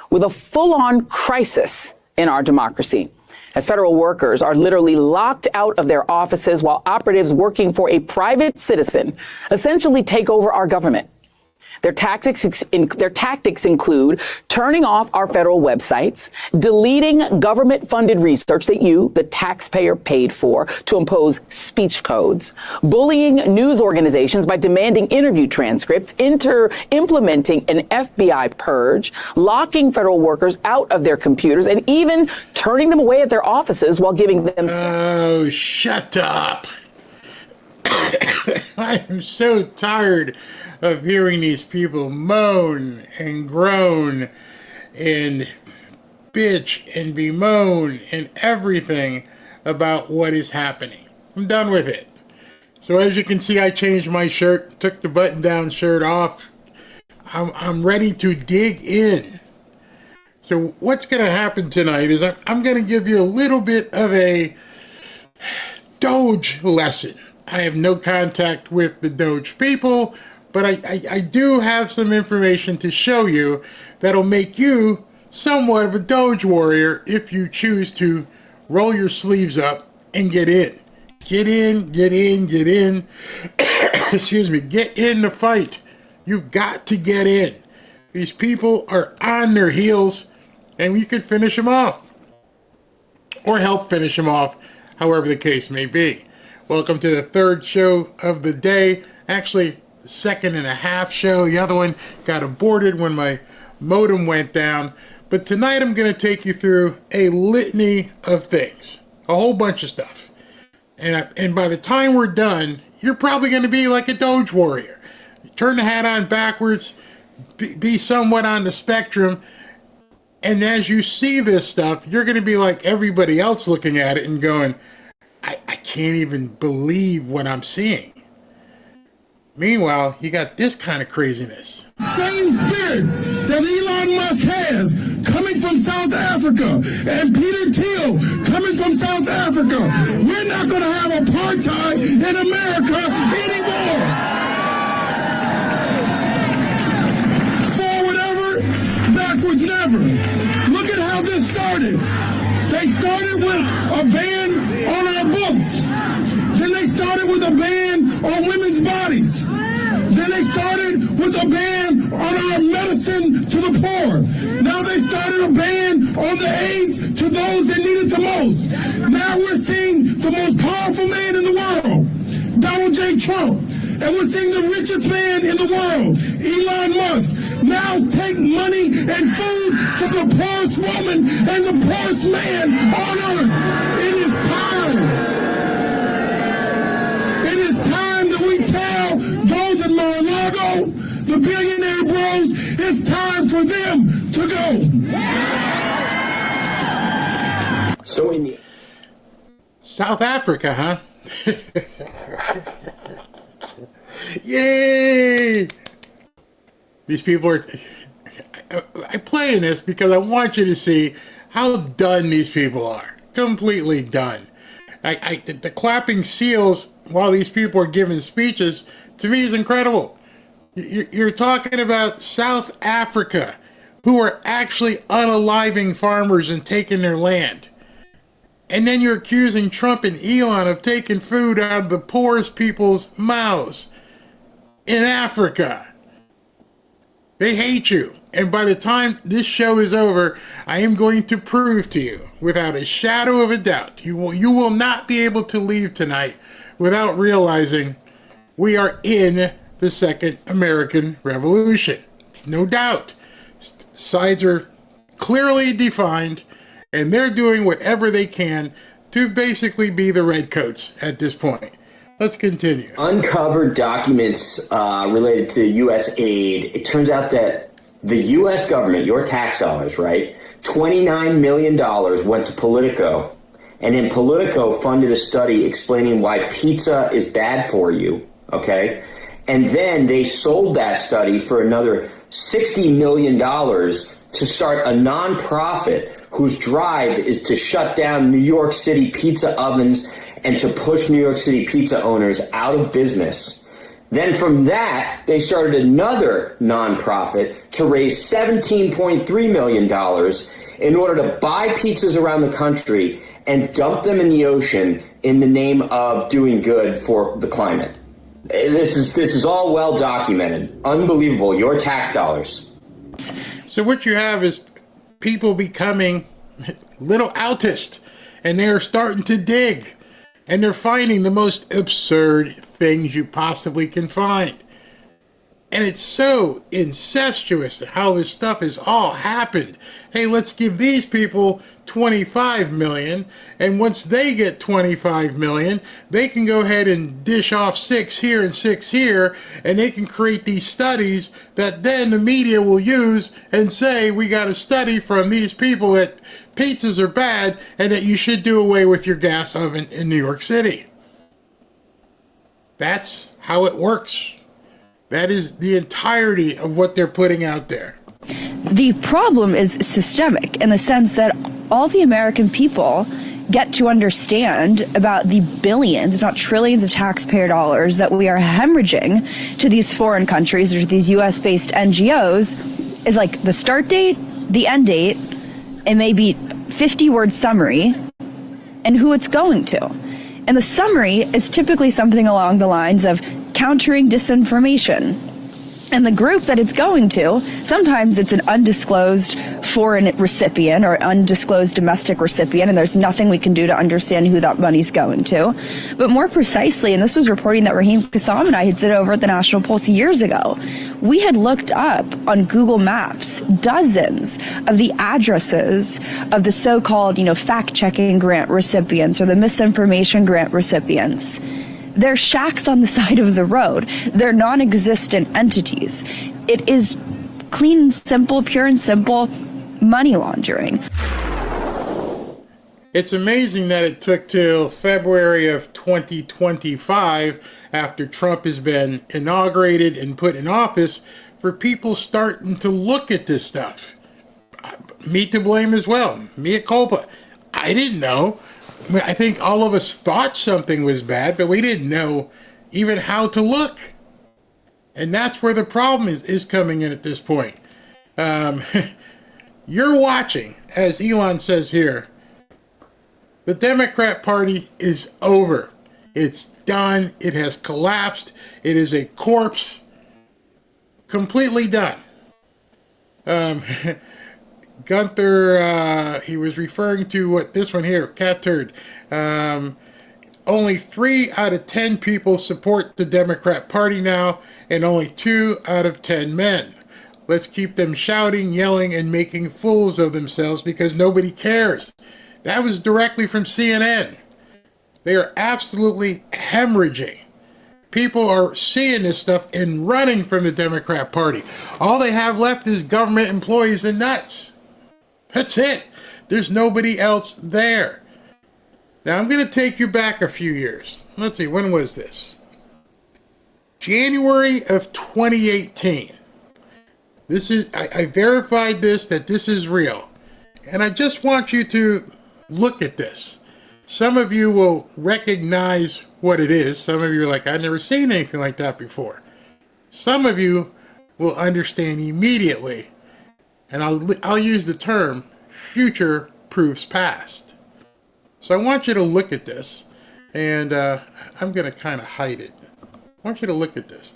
with a full-on crisis in our democracy, as federal workers are literally locked out of their offices while operatives working for a private citizen essentially take over our government. Their tactics include turning off our federal websites, deleting government-funded research that you, the taxpayer, paid for to impose speech codes, bullying news organizations by demanding interview transcripts, implementing an FBI purge, locking federal workers out of their computers, and even turning them away at their offices while giving them... Oh, shut up. I'm so tired of hearing these people moan and groan and bitch and bemoan and everything about what is happening. I'm done with it. So as you can see, I changed my shirt, took the button-down shirt off. I'm ready to dig in. So what's going to happen tonight is I'm going to give you a little bit of a Doge lesson. I have no contact with the Doge people, but I do have some information to show you that'll make you somewhat of a Doge warrior if you choose to roll your sleeves up and get in. Get in. Excuse me, get in the fight. You've got to get in. These people are on their heels, and we could finish them off. Or help finish them off, however the case may be. Welcome to the third show of the day. Actually, the second and a half show. The other one got aborted when my modem went down. But tonight I'm going to take you through a litany of things. A whole bunch of stuff. And by the time we're done, you're probably going to be like a Doge warrior. Turn the hat on backwards, be somewhat on the spectrum. And as you see this stuff, you're going to be like everybody else looking at it and going, I can't even believe what I'm seeing. Meanwhile, you got this kind of craziness. Same spirit that Elon Musk has coming from South Africa and Peter Thiel coming from South Africa. We're not going to have apartheid in America anymore. Forward ever, backwards never. Look at how this started. They started with a ban on our books. Then they started with a ban on women's bodies. Then they started with a ban on our medicine to the poor. Now they started a ban on the AIDS to those that need it the most. Now we're seeing the most powerful man in the world, Donald J. Trump. And we're seeing the richest man in the world, Elon Musk, now take money and food to the poorest woman and the poorest man on earth. It is time. It is time that we tell those at Mar-a-Lago, the billionaire bros, it's time for them to go. So in South Africa, huh? Yay! These people are... I play in this because I want you to see how done these people are. Completely done. The clapping seals while these people are giving speeches, to me, is incredible. You're talking about South Africa, who are actually unaliving farmers and taking their land. And then you're accusing Trump and Elon of taking food out of the poorest people's mouths in Africa. They hate you. And by the time this show is over, I am going to prove to you, without a shadow of a doubt, you will not be able to leave tonight without realizing we are in the Second American Revolution. It's no doubt. Sides are clearly defined, and they're doing whatever they can to basically be the redcoats at this point. Let's continue. Uncovered documents related to USAID. It turns out that the U.S. government, your tax dollars, right, $29 million went to Politico. And then Politico funded a study explaining why pizza is bad for you, okay? And then they sold that study for another $60 million to start a nonprofit whose drive is to shut down New York City pizza ovens and to push New York City pizza owners out of business. Then from that, they started another nonprofit to raise $17.3 million in order to buy pizzas around the country and dump them in the ocean in the name of doing good for the climate. This is all well documented. Unbelievable. Your tax dollars. So what you have is people becoming little autists, and they're starting to dig, and they're finding the most absurd things you possibly can find. And it's so incestuous how this stuff has all happened. Hey, let's give these people 25 million, and once they get 25 million, they can go ahead and dish off 6 here and 6 here, and they can create these studies that then the media will use and say, we got a study from these people that pizzas are bad and that you should do away with your gas oven in New York City. That's how it works. That is the entirety of what they're putting out there. The problem is systemic in the sense that all the American people get to understand about the billions, if not trillions of taxpayer dollars that we are hemorrhaging to these foreign countries or to these US-based NGOs is like the start date, the end date, and maybe 50-word summary, and who it's going to. And the summary is typically something along the lines of countering disinformation. And the group that it's going to, sometimes it's an undisclosed foreign recipient or undisclosed domestic recipient, and there's nothing we can do to understand who that money's going to. But more precisely, and this was reporting that Raheem Kassam and I had said over at the National Pulse years ago, we had looked up on Google Maps dozens of the addresses of the so-called, fact-checking grant recipients or the misinformation grant recipients. They're shacks on the side of the road. They're non-existent entities. It is clean and simple, pure and simple money laundering. It's amazing that it took till February of 2025, after Trump has been inaugurated and put in office, for people starting to look at this stuff. Me to blame as well. Mea culpa. I didn't know. I think all of us thought something was bad, but we didn't know even how to look. And that's where the problem is coming in at this point. You're watching, as Elon says here, the Democrat Party is over. It's done. It has collapsed. It is a corpse. Completely done. Gunther, he was referring to what this one here, cat turd. Only 3 out of 10 people support the Democrat Party now, and only 2 out of 10 men. Let's keep them shouting, yelling, and making fools of themselves because nobody cares. That was directly from CNN. They are absolutely hemorrhaging. People are seeing this stuff and running from the Democrat Party. All they have left is government employees and nuts. That's it. There's nobody else there. Now, I'm going to take you back a few years. Let's see, when was this? January of 2018. This is, I verified this, that this is real. And I just want you to look at this. Some of you will recognize what it is. Some of you are like, I've never seen anything like that before. Some of you will understand immediately. And I'll use the term future proofs past. So I want you to look at this, and I'm going to kind of hide it. I want you to look at this.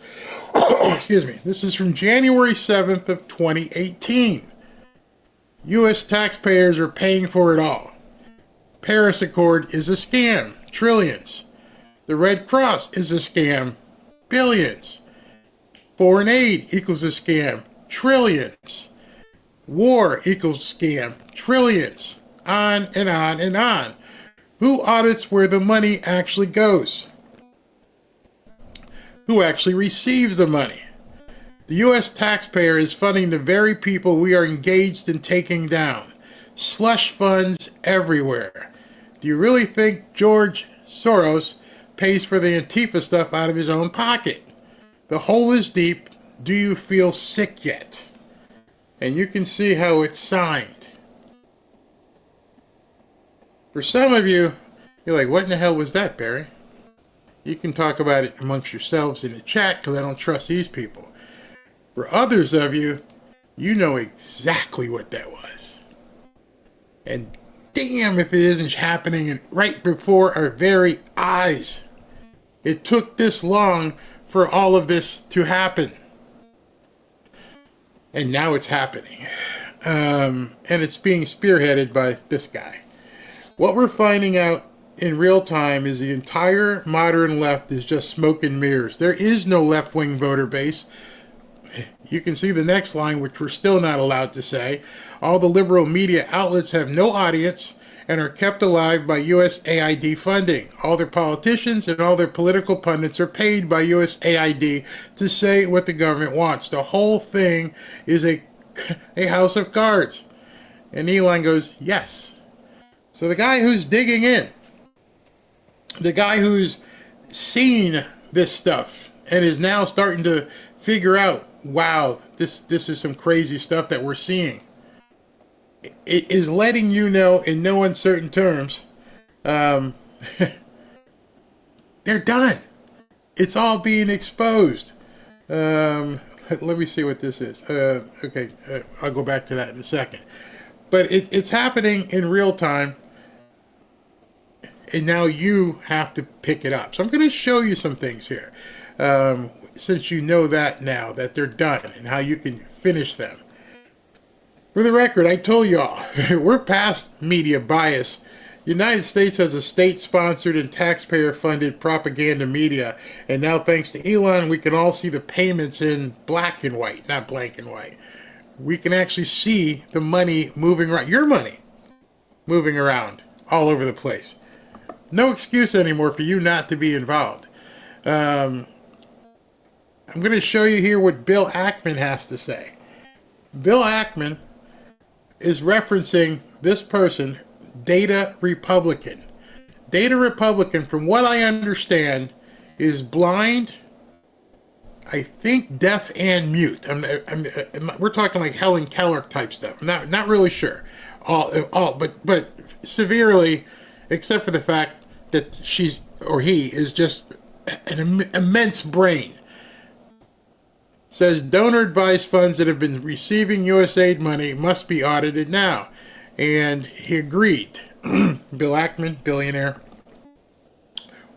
Excuse me. This is from January 7th of 2018. U.S. taxpayers are paying for it all. Paris Accord is a scam. Trillions. The Red Cross is a scam. Billions. Foreign aid equals a scam. Trillions. War equals scam. Trillions. On and on and on. Who audits where the money actually goes? Who actually receives the money? The U.S. taxpayer is funding the very people we are engaged in taking down. Slush funds everywhere. Do you really think George Soros pays for the Antifa stuff out of his own pocket? The hole is deep. Do you feel sick yet? And you can see how it's signed. For some of you, you're like, what in the hell was that, Barry? You can talk about it amongst yourselves in the chat because I don't trust these people. For others of you, you know exactly what that was. And damn if it isn't happening right before our very eyes. It took this long for all of this to happen. And now it's happening. And it's being spearheaded by this guy. What we're finding out in real time is the entire modern left is just smoke and mirrors. There is no left-wing voter base. You can see the next line, which we're still not allowed to say. All the liberal media outlets have no audience and are kept alive by USAID funding. All their politicians and all their political pundits are paid by USAID to say what the government wants. The whole thing is a house of cards. And Elon goes, yes. So the guy who's digging in, the guy who's seen this stuff and is now starting to figure out, wow, this is some crazy stuff that we're seeing. It is letting you know in no uncertain terms, they're done. It's all being exposed. Let me see what this is. Okay, I'll go back to that in a second. But it's happening in real time. And now you have to pick it up. So I'm going to show you some things here. Since you know that now, that they're done, and how you can finish them. For the record, I told y'all, we're past media bias. The United States has a state-sponsored and taxpayer-funded propaganda media. And now, thanks to Elon, we can all see the payments in black and white, not blank and white. We can actually see the money moving around, your money moving around all over the place. No excuse anymore for you not to be involved. I'm going to show you here what Bill Ackman has to say. Bill Ackman is referencing this person, Data Republican. Data Republican, from what I understand, is blind, I think deaf and mute. We're talking like Helen Keller type stuff. I'm not really sure. But severely, except for the fact that she's, or he, is just an immense brain. Says donor advised funds that have been receiving USAID money must be audited now. And he agreed. Bill Ackman, billionaire.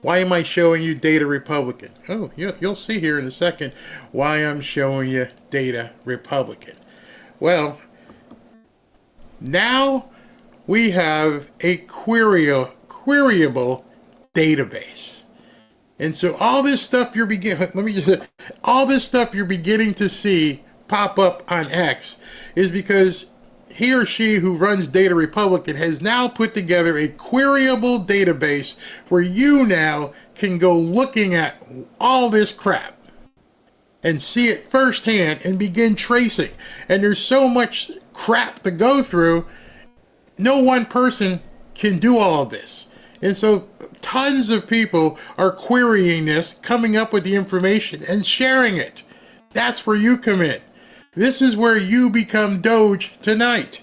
Why am I showing you Data Republican? Oh, you'll see here in a second why I'm showing you Data Republican. Well, now we have a queryable database. And so all this stuff you're beginning to see pop up on X is because he or she who runs Data Republican has now put together a queryable database where you now can go looking at all this crap and see it firsthand and begin tracing. And there's so much crap to go through, no one person can do all of this. And so tons of people are querying this, coming up with the information and sharing it. That's where you come in. This is where you become Doge tonight.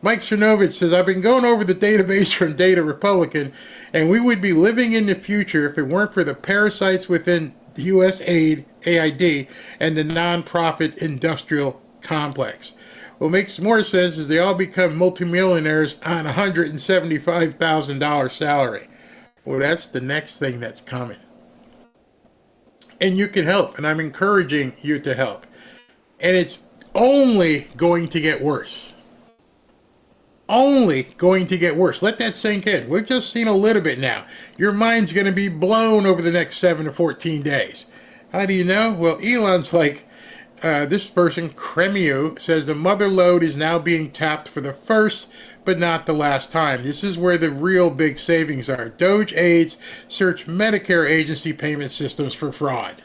Mike Cernovich says, I've been going over the database from Data Republican, and we would be living in the future if it weren't for the parasites within the USAID and the nonprofit industrial complex. What makes more sense is they all become multimillionaires on a $175,000 salary. Well, that's the next thing that's coming. And you can help, and I'm encouraging you to help. And it's only going to get worse. Only going to get worse. Let that sink in. We've just seen a little bit now. Your mind's going to be blown over the next 7 to 14 days. How do you know? Well, Elon's like, this person, Cremieux, says the mother lode is now being tapped for the first but not the last time. This is where the real big savings are. Doge aides search Medicare agency payment systems for fraud.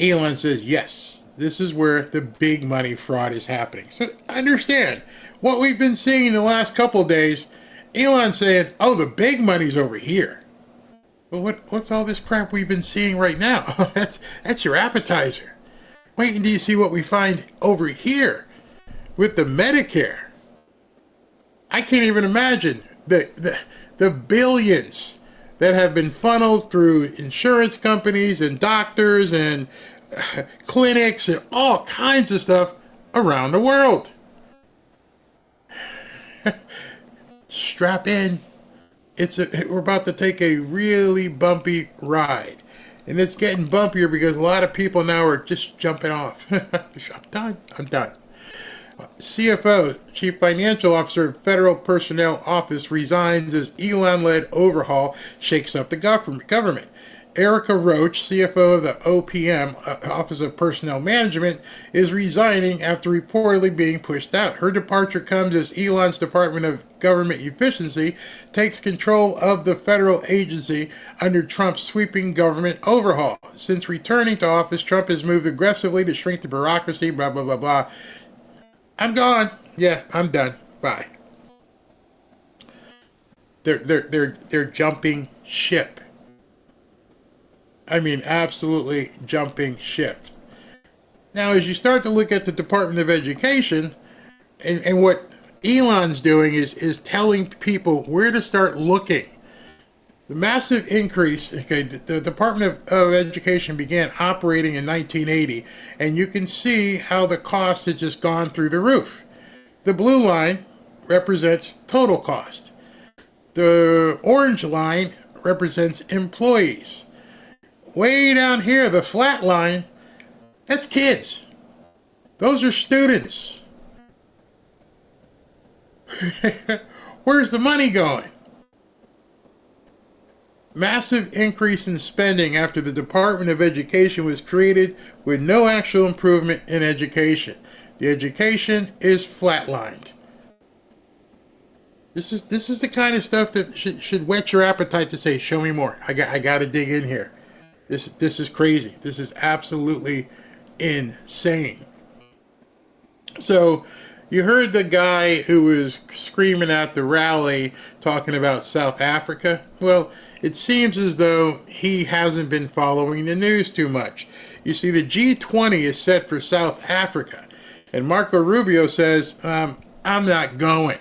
Elon says, yes, this is where the big money fraud is happening. So understand, what we've been seeing in the last couple of days, Elon saying, oh, the big money's over here. Well, what's all this crap we've been seeing right now? That's your appetizer. Wait until you see what we find over here with the Medicare. I can't even imagine the billions that have been funneled through insurance companies and doctors and clinics and all kinds of stuff around the world. Strap in. We're about to take a really bumpy ride. And it's getting bumpier because a lot of people now are just jumping off. I'm done. CFO, Chief Financial Officer of Federal Personnel Office, resigns as Elon-led overhaul shakes up the government. Erica Roach, CFO of the OPM, Office of Personnel Management, is resigning after reportedly being pushed out. Her departure comes as Elon's Department of Government Efficiency takes control of the federal agency under Trump's sweeping government overhaul. Since returning to office, Trump has moved aggressively to shrink the bureaucracy, blah, blah, blah, blah. I'm gone. Yeah, I'm done. Bye. They're jumping ship. I mean, absolutely jumping ship. Now, as you start to look at the Department of Education, and what Elon's doing is telling people where to start looking. The massive increase, okay, the Department of Education began operating in 1980, and you can see how the cost has just gone through the roof. The blue line represents total cost. The orange line represents employees. Way down here, the flat line, that's kids. Those are students. Where's the money going? Massive increase in spending after the Department of Education was created with no actual improvement in education. The education is flatlined. This is the kind of stuff that should whet your appetite to say, show me more. I got to dig in here. This is crazy. This is absolutely insane. So you heard the guy who was screaming at the rally talking about South Africa. Well, it seems as though he hasn't been following the news too much. You see, the G20 is set for South Africa, and Marco Rubio says, I'm not going.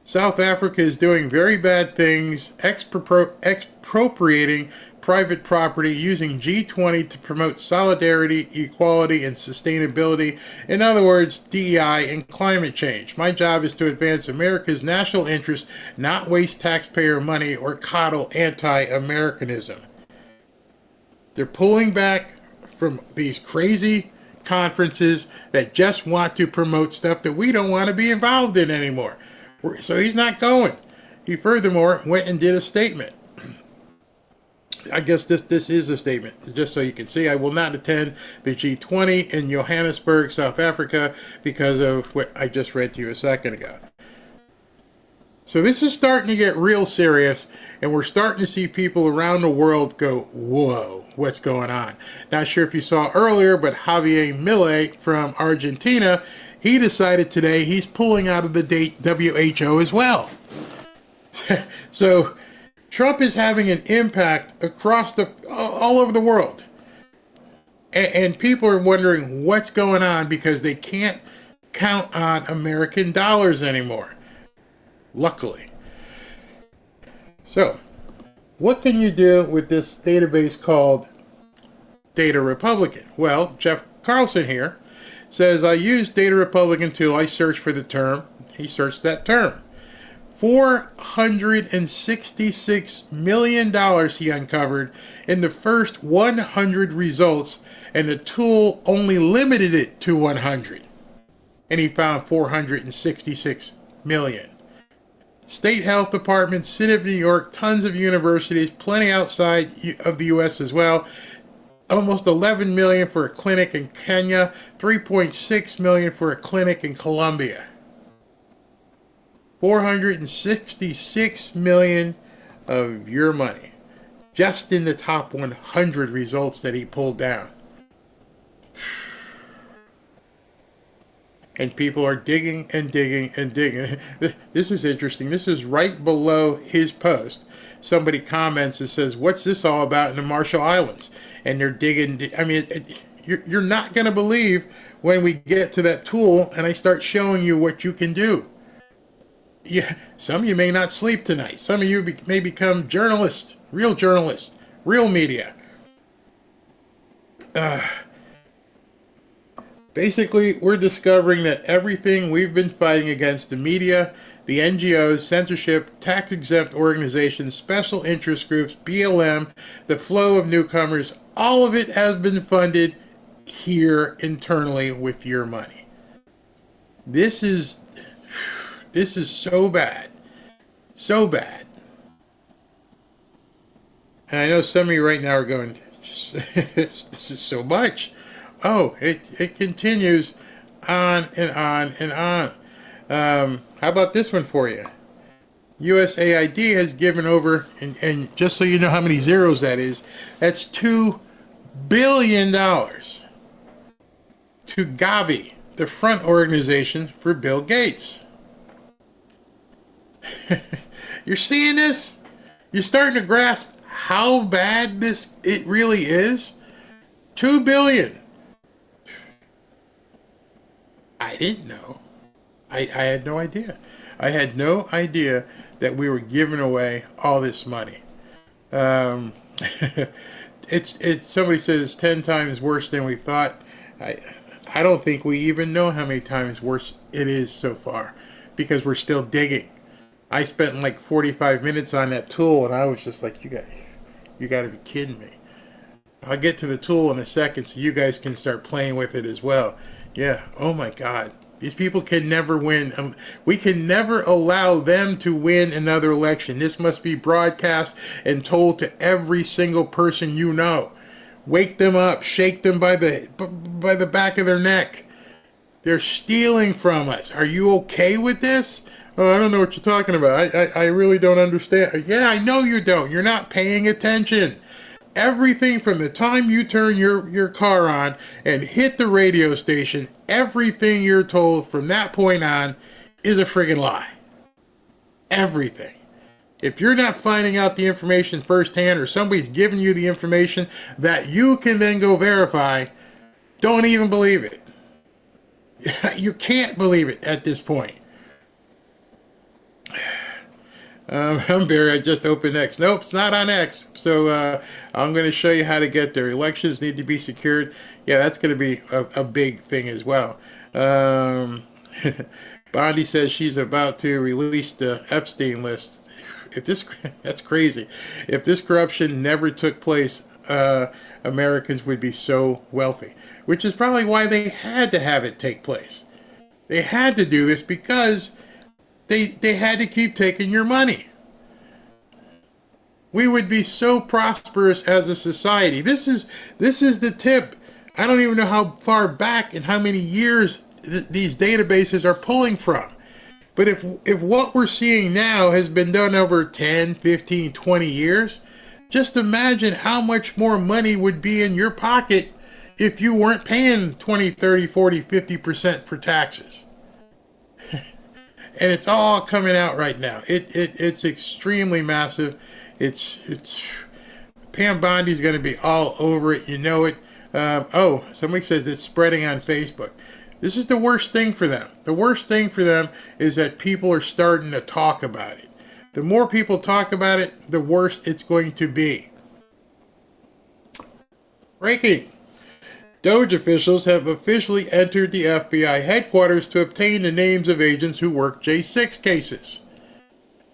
South Africa is doing very bad things, expropriating private property, using G20 to promote solidarity, equality, and sustainability. In other words, DEI and climate change. My job is to advance America's national interest, not waste taxpayer money or coddle anti-Americanism. They're pulling back from these crazy conferences that just want to promote stuff that we don't want to be involved in anymore. So he's not going. He furthermore went and did a statement. I guess this is a statement, just so you can see. I will not attend the G20 in Johannesburg, South Africa, because of what I just read to you a second ago. So this is starting to get real serious, and we're starting to see people around the world go, whoa, what's going on? Not sure if you saw earlier, but Javier Milei from Argentina, he decided today he's pulling out of the WHO as well. So Trump is having an impact across all over the world. And people are wondering what's going on because they can't count on American dollars anymore. Luckily. So, what can you do with this database called Data Republican? Well, Jeff Carlson here says, I used Data Republican tool. I searched for the term. He searched that term. $466 million he uncovered in the first 100 results, and the tool only limited it to 100. And he found 466 million. State health departments, city of New York, tons of universities, plenty outside of the U.S. as well. Almost 11 million for a clinic in Kenya, 3.6 million for a clinic in Colombia. 466 million of your money just in the top 100 results that he pulled down. And people are digging and digging and digging. This is interesting. This is right below his post. Somebody comments and says, what's this all about in the Marshall Islands? And they're digging. I mean, you're not going to believe when we get to that tool and I start showing you what you can do. Yeah, some of you may not sleep tonight. Some of you may become journalists, real media. Basically, we're discovering that everything we've been fighting against, the media, the NGOs, censorship, tax-exempt organizations, special interest groups, BLM, the flow of newcomers, all of it has been funded here internally with your money. This is so bad. So bad. And I know some of you right now are going, this is so much. Oh, it continues on and on and on. How about this one for you? USAID has given over, and just so you know how many zeros that is, that's $2 billion to Gavi, the front organization for Bill Gates. You're seeing this? You're starting to grasp how bad it really is? $2 billion. I didn't know. I had no idea. I had no idea that we were giving away all this money. It's somebody says it's 10 times worse than we thought. I don't think we even know how many times worse it is so far, because we're still digging. I spent like 45 minutes on that tool, and I was just like, you got to be kidding me. I'll get to the tool in a second so you guys can start playing with it as well. Yeah, oh my God. These people can never win. We can never allow them to win another election. This must be broadcast and told to every single person you know. Wake them up. Shake them by the back of their neck. They're stealing from us. Are you okay with this? Oh, I don't know what you're talking about. I really don't understand. Yeah, I know you don't. You're not paying attention. Everything from the time you turn your car on and hit the radio station, everything you're told from that point on is a friggin' lie. Everything. If you're not finding out the information firsthand, or somebody's giving you the information that you can then go verify, don't even believe it. You can't believe it at this point. I'm Barry. I just opened X. Nope, it's not on X. So I'm going to show you how to get there. Elections need to be secured. Yeah, that's going to be a big thing as well. Bondi says she's about to release the Epstein list. That's crazy. If this corruption never took place, Americans would be so wealthy, which is probably why they had to have it take place. They had to do this because they had to keep taking your money. We would be so prosperous as a society. This is the tip. I don't even know how far back and how many years these databases are pulling from. But if what we're seeing now has been done over 10, 15, 20 years, just imagine how much more money would be in your pocket if you weren't paying 20, 30, 40, 50% for taxes. And it's all coming out right now. It's extremely massive. It's Pam Bondi's going to be all over it. You know it. Somebody says it's spreading on Facebook. This is the worst thing for them. The worst thing for them is that people are starting to talk about it. The more people talk about it, the worse it's going to be. Breaking. Doge officials have officially entered the FBI headquarters to obtain the names of agents who worked J6 cases.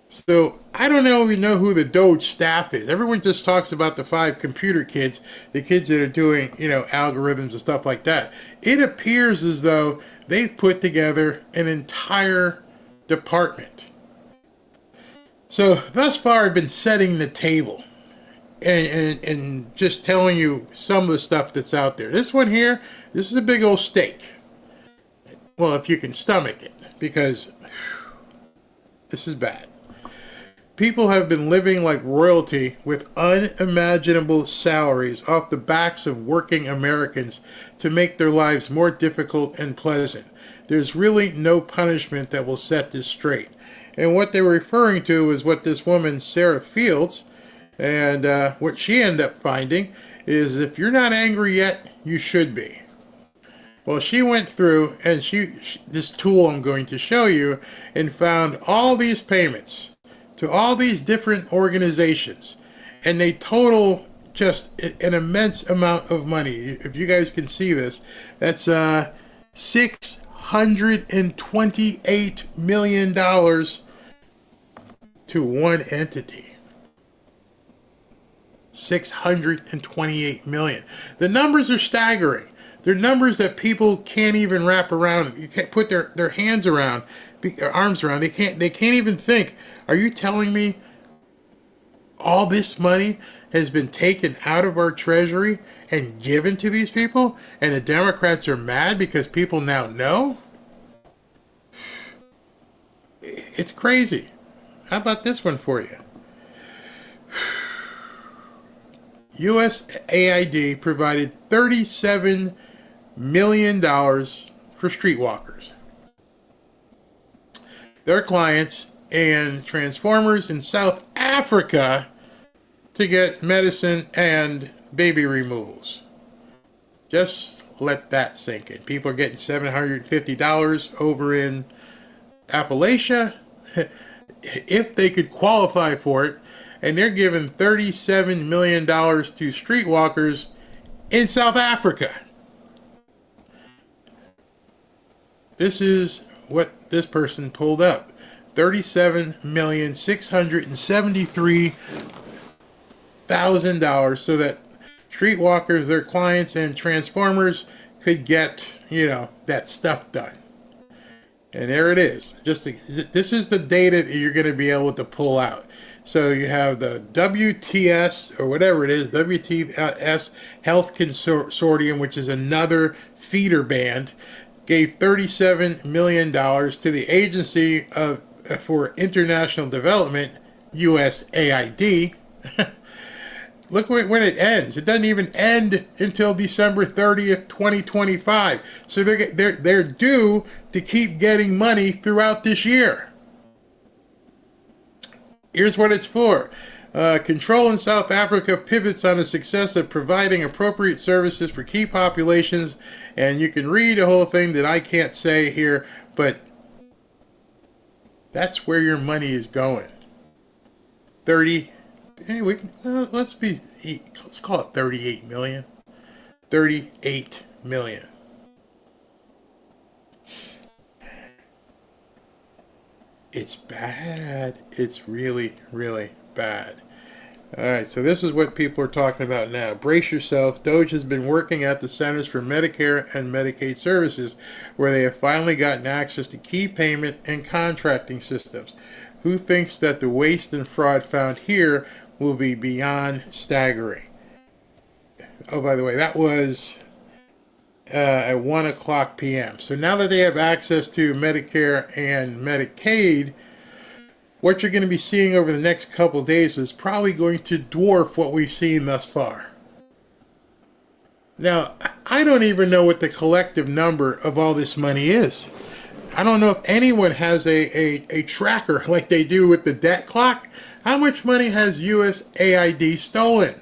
So, I don't even know who the Doge staff is. Everyone just talks about the 5 computer kids, the kids that are doing, algorithms and stuff like that. It appears as though they've put together an entire department. So, thus far I've been setting the table and just telling you some of the stuff that's out there. This one here, this is a big old steak. Well, if you can stomach it, because this is bad. People have been living like royalty with unimaginable salaries off the backs of working Americans to make their lives more difficult and pleasant. There's really no punishment that will set this straight. And what they were referring to is what this woman, Sarah Fields, and what she ended up finding is if you're not angry yet, you should be. Well, she went through and this tool I'm going to show you and found all these payments to all these different organizations, and they total just an immense amount of money. If you guys can see this, that's $628 million to one entity. $628 million. The numbers are staggering. They're numbers that people can't even wrap around. You can't put their hands around, their arms around. They can't even think. Are you telling me all this money has been taken out of our treasury and given to these people, and the Democrats are mad because people now know? It's crazy. How about this one for you? USAID provided $37 million for streetwalkers, their clients, and transformers in South Africa to get medicine and baby removals. Just let that sink in. People are getting $750 over in Appalachia if they could qualify for it, and they're giving $37 million to streetwalkers in South Africa. This is what this person pulled up. $37,673,000 so that streetwalkers, their clients, and transformers could get, that stuff done. And there it is. This is the data that you're going to be able to pull out. So you have the WTS, or whatever it is, WTS Health Consortium, which is another feeder band, gave $37 million to the Agency for International Development, USAID. Look when it ends. It doesn't even end until December 30th, 2025. So they're due to keep getting money throughout this year. Here's what it's for. Control in South Africa pivots on the success of providing appropriate services for key populations. And you can read the whole thing that I can't say here, but that's where your money is going. Let's call it 38 million. 38 million. It's bad. It's really, really bad. All right, so this is what people are talking about now. Brace yourselves. Doge has been working at the Centers for Medicare and Medicaid Services, where they have finally gotten access to key payment and contracting systems. Who thinks that the waste and fraud found here will be beyond staggering? Oh, by the way, that was at 1 o'clock p.m. So now that they have access to Medicare and Medicaid, what you're going to be seeing over the next couple days is probably going to dwarf what we've seen thus far. Now, I don't even know what the collective number of all this money is. I don't know if anyone has a tracker like they do with the debt clock. How much money has USAID stolen?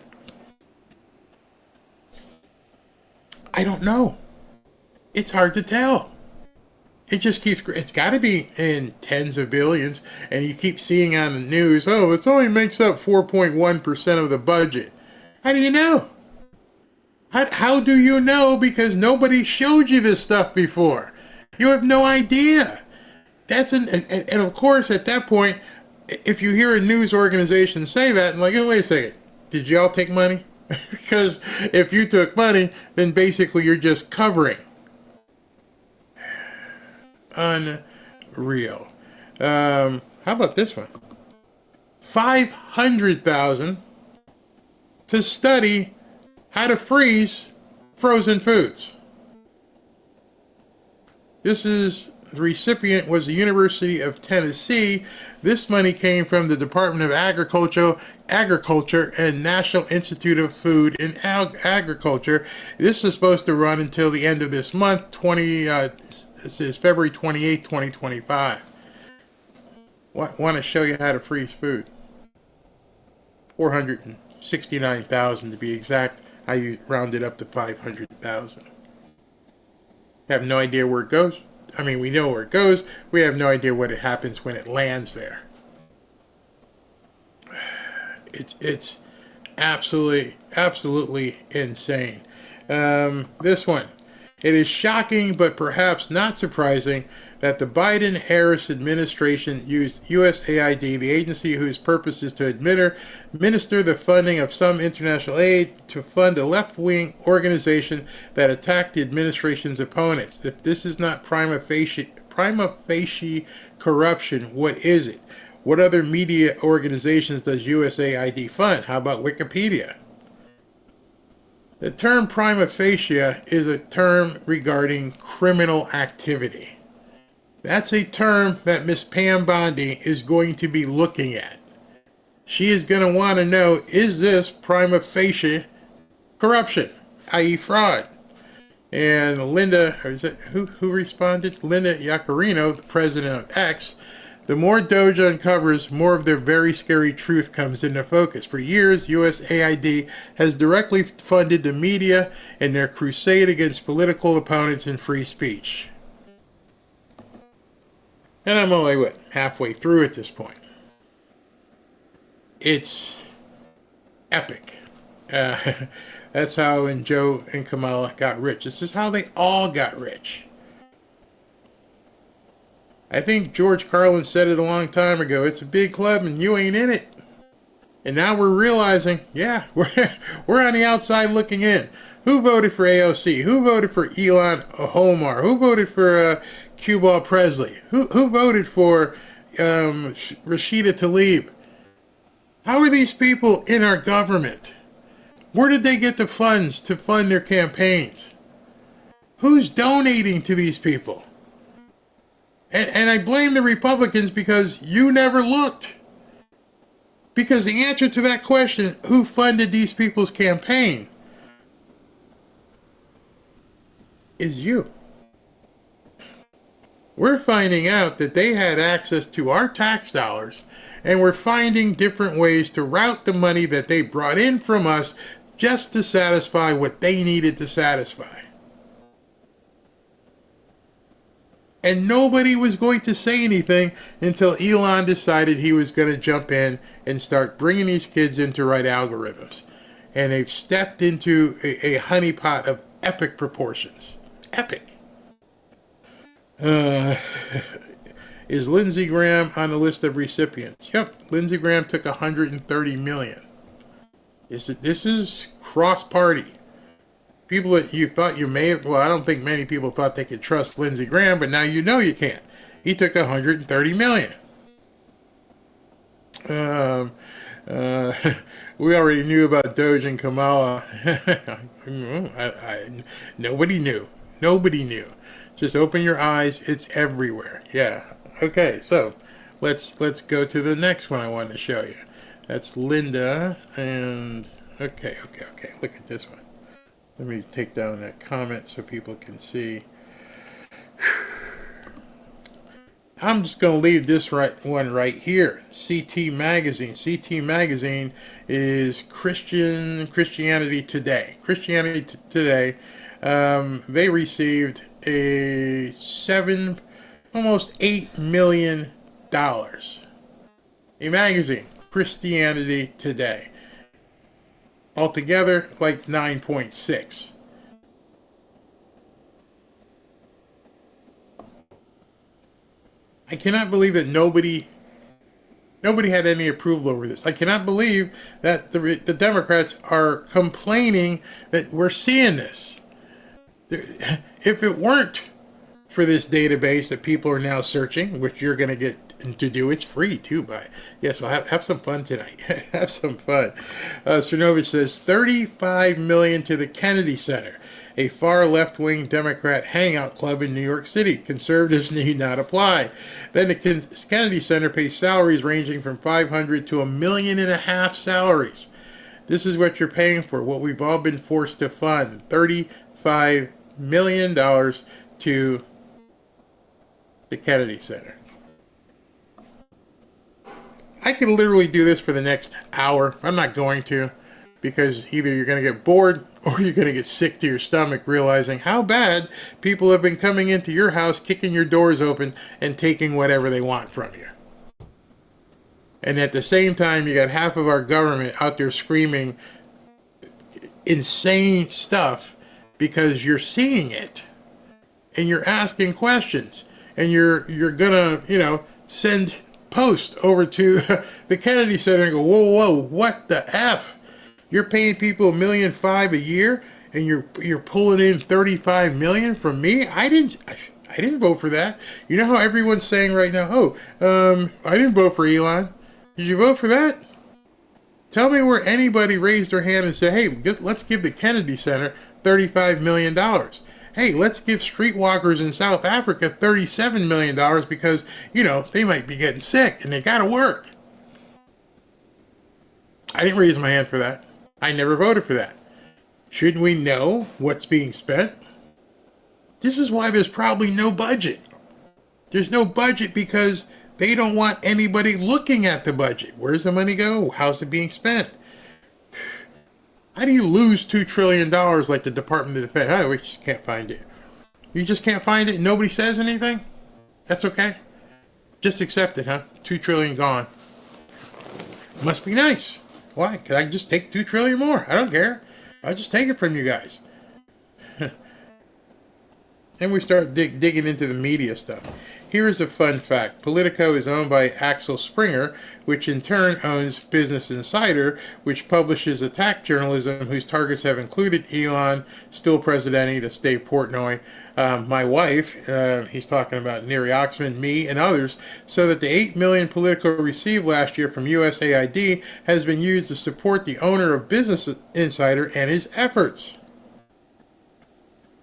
I don't know. It's hard to tell. It just keeps, it's got to be in tens of billions, and you keep seeing on the news, oh, it only makes up 4.1% of the budget. How do you know? How do you know? Because nobody showed you this stuff before. You have no idea. And of course, at that point, if you hear a news organization say that, and like, oh, wait a second, did y'all take money? Because if you took money, then basically you're just covering. Unreal. How about this one? $500,000 to study how to freeze frozen foods. The recipient was the University of Tennessee. This money came from the Department of Agriculture and National Institute of Food and Agriculture. This is supposed to run until the end of this month, this is February 28th, 2025. Want to show you how to freeze food. $469,000 to be exact. I rounded up to $500,000. Have no idea where it goes. I mean, we know where it goes. We have no idea what happens when it lands there. It's absolutely insane. This one. It is shocking, but perhaps not surprising, that the Biden-Harris administration used USAID, the agency whose purpose is to administer the funding of some international aid, to fund a left-wing organization that attacked the administration's opponents. If this is not prima facie corruption, what is it? What other media organizations does USAID fund? How about Wikipedia? The term prima facie is a term regarding criminal activity. That's a term that Miss Pam Bondi is going to be looking at. She is going to want to know, is this prima facie corruption, i.e. fraud? And Linda, or is it, who responded? Linda Yaccarino, the president of X. The more Doge uncovers, more of their very scary truth comes into focus. For years, USAID has directly funded the media in their crusade against political opponents and free speech. And I'm only, halfway through at this point. It's epic. That's how when Joe and Kamala got rich. This is how they all got rich. I think George Carlin said it a long time ago. It's a big club and you ain't in it. And now we're realizing, yeah, we're on the outside looking in. Who voted for AOC? Who voted for Elon Omar? Who voted for Q-Ball Presley? Who voted for Rashida Tlaib? How are these people in our government? Where did they get the funds to fund their campaigns? Who's donating to these people? And I blame the Republicans because you never looked. Because the answer to that question, who funded these people's campaign, is you. We're finding out that they had access to our tax dollars, and we're finding different ways to route the money that they brought in from us just to satisfy what they needed to satisfy. And nobody was going to say anything until Elon decided he was going to jump in and start bringing these kids in to write algorithms. And they've stepped into a honeypot of epic proportions. Epic. Is Lindsey Graham on the list of recipients? Yep, Lindsey Graham took $130 million. This is cross-party. People that you thought you may have, well, I don't think many people thought they could trust Lindsey Graham, but now you know you can't. He took $130 million. We already knew about Doge and Kamala. Nobody knew. Nobody knew. Just open your eyes. It's everywhere. Yeah. Okay, so let's go to the next one I wanted to show you. That's Linda, and okay. Look at this one. Let me take down that comment so people can see. I'm just going to leave this one right here. CT Magazine. CT Magazine is Christianity Today. Christianity Today. They received almost $8 million. A magazine, Christianity Today. Altogether, like 9.6. I cannot believe that nobody had any approval over this. I cannot believe that the Democrats are complaining that we're seeing this. If it weren't for this database that people are now searching, which you're going to get to do, it's free too, so have some fun tonight. Have some fun. Cernovich says $35 million to the Kennedy Center, a far left-wing Democrat hangout club in New York City. Conservatives need not apply. Then the Kennedy Center pays salaries ranging from $500,000 to $1.5 million salaries. This is what you're paying for, what we've all been forced to fund. $35 million to the Kennedy Center. I could literally do this for the next hour. I'm not going to, because either you're going to get bored or you're going to get sick to your stomach realizing how bad people have been coming into your house, kicking your doors open, and taking whatever they want from you. And at the same time, you got half of our government out there screaming insane stuff because you're seeing it. And you're asking questions. And you're going to, send post over to the Kennedy Center and go, whoa, what the F? You're paying people $1.5 million a year, and you're pulling in $35 million from me? I didn't vote for that. You know how everyone's saying right now, I didn't vote for Elon. Did you vote for that? Tell me where anybody raised their hand and said, hey, let's give the Kennedy Center $35 million. Hey, let's give streetwalkers in South Africa $37 million because, they might be getting sick and they got to work. I didn't raise my hand for that. I never voted for that. Shouldn't we know what's being spent? This is why there's probably no budget. There's no budget because they don't want anybody looking at the budget. Where's the money go? How's it being spent? How do you lose $2 trillion like the Department of Defense? Oh, we just can't find it. You just can't find it and nobody says anything? That's okay. Just accept it, huh? $2 trillion gone. Must be nice. Why? Can I just take $2 trillion more? I don't care. I'll just take it from you guys. Then we start digging into the media stuff. Here's a fun fact. Politico is owned by Axel Springer, which in turn owns Business Insider, which publishes attack journalism whose targets have included Elon, still presidenting the state of Portnoy, my wife, he's talking about Neri Oxman, me, and others, so that the $8 million Politico received last year from USAID has been used to support the owner of Business Insider and his efforts.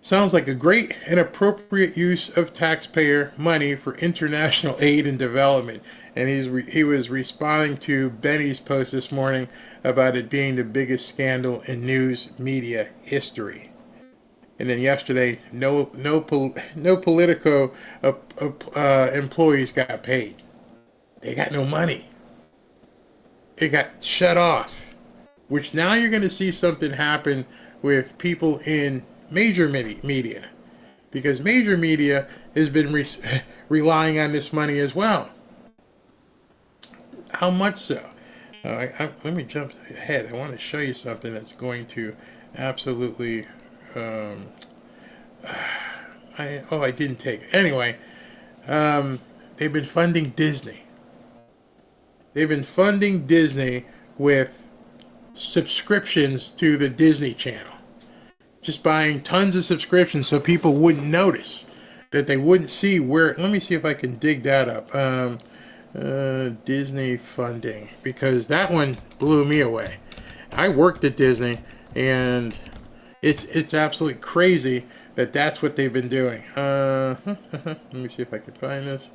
Sounds like a great and appropriate use of taxpayer money for international aid and development. And he was responding to Benny's post this morning about it being the biggest scandal in news media history. And then yesterday, no Politico employees got paid. They got no money. It got shut off. Which now you're going to see something happen with people in major media, because major media has been relying on this money as well. How much so? Let me jump ahead. I want to show you something that's going to absolutely I didn't take it. Anyway, they've been funding Disney. They've been funding Disney with subscriptions to the Disney Channel. Just buying tons of subscriptions so people wouldn't notice, that they wouldn't see where. Let me see if I can dig that up. Disney funding, because that one blew me away. I worked at Disney, and it's absolutely crazy that that's what they've been doing. Let me see if I can find this.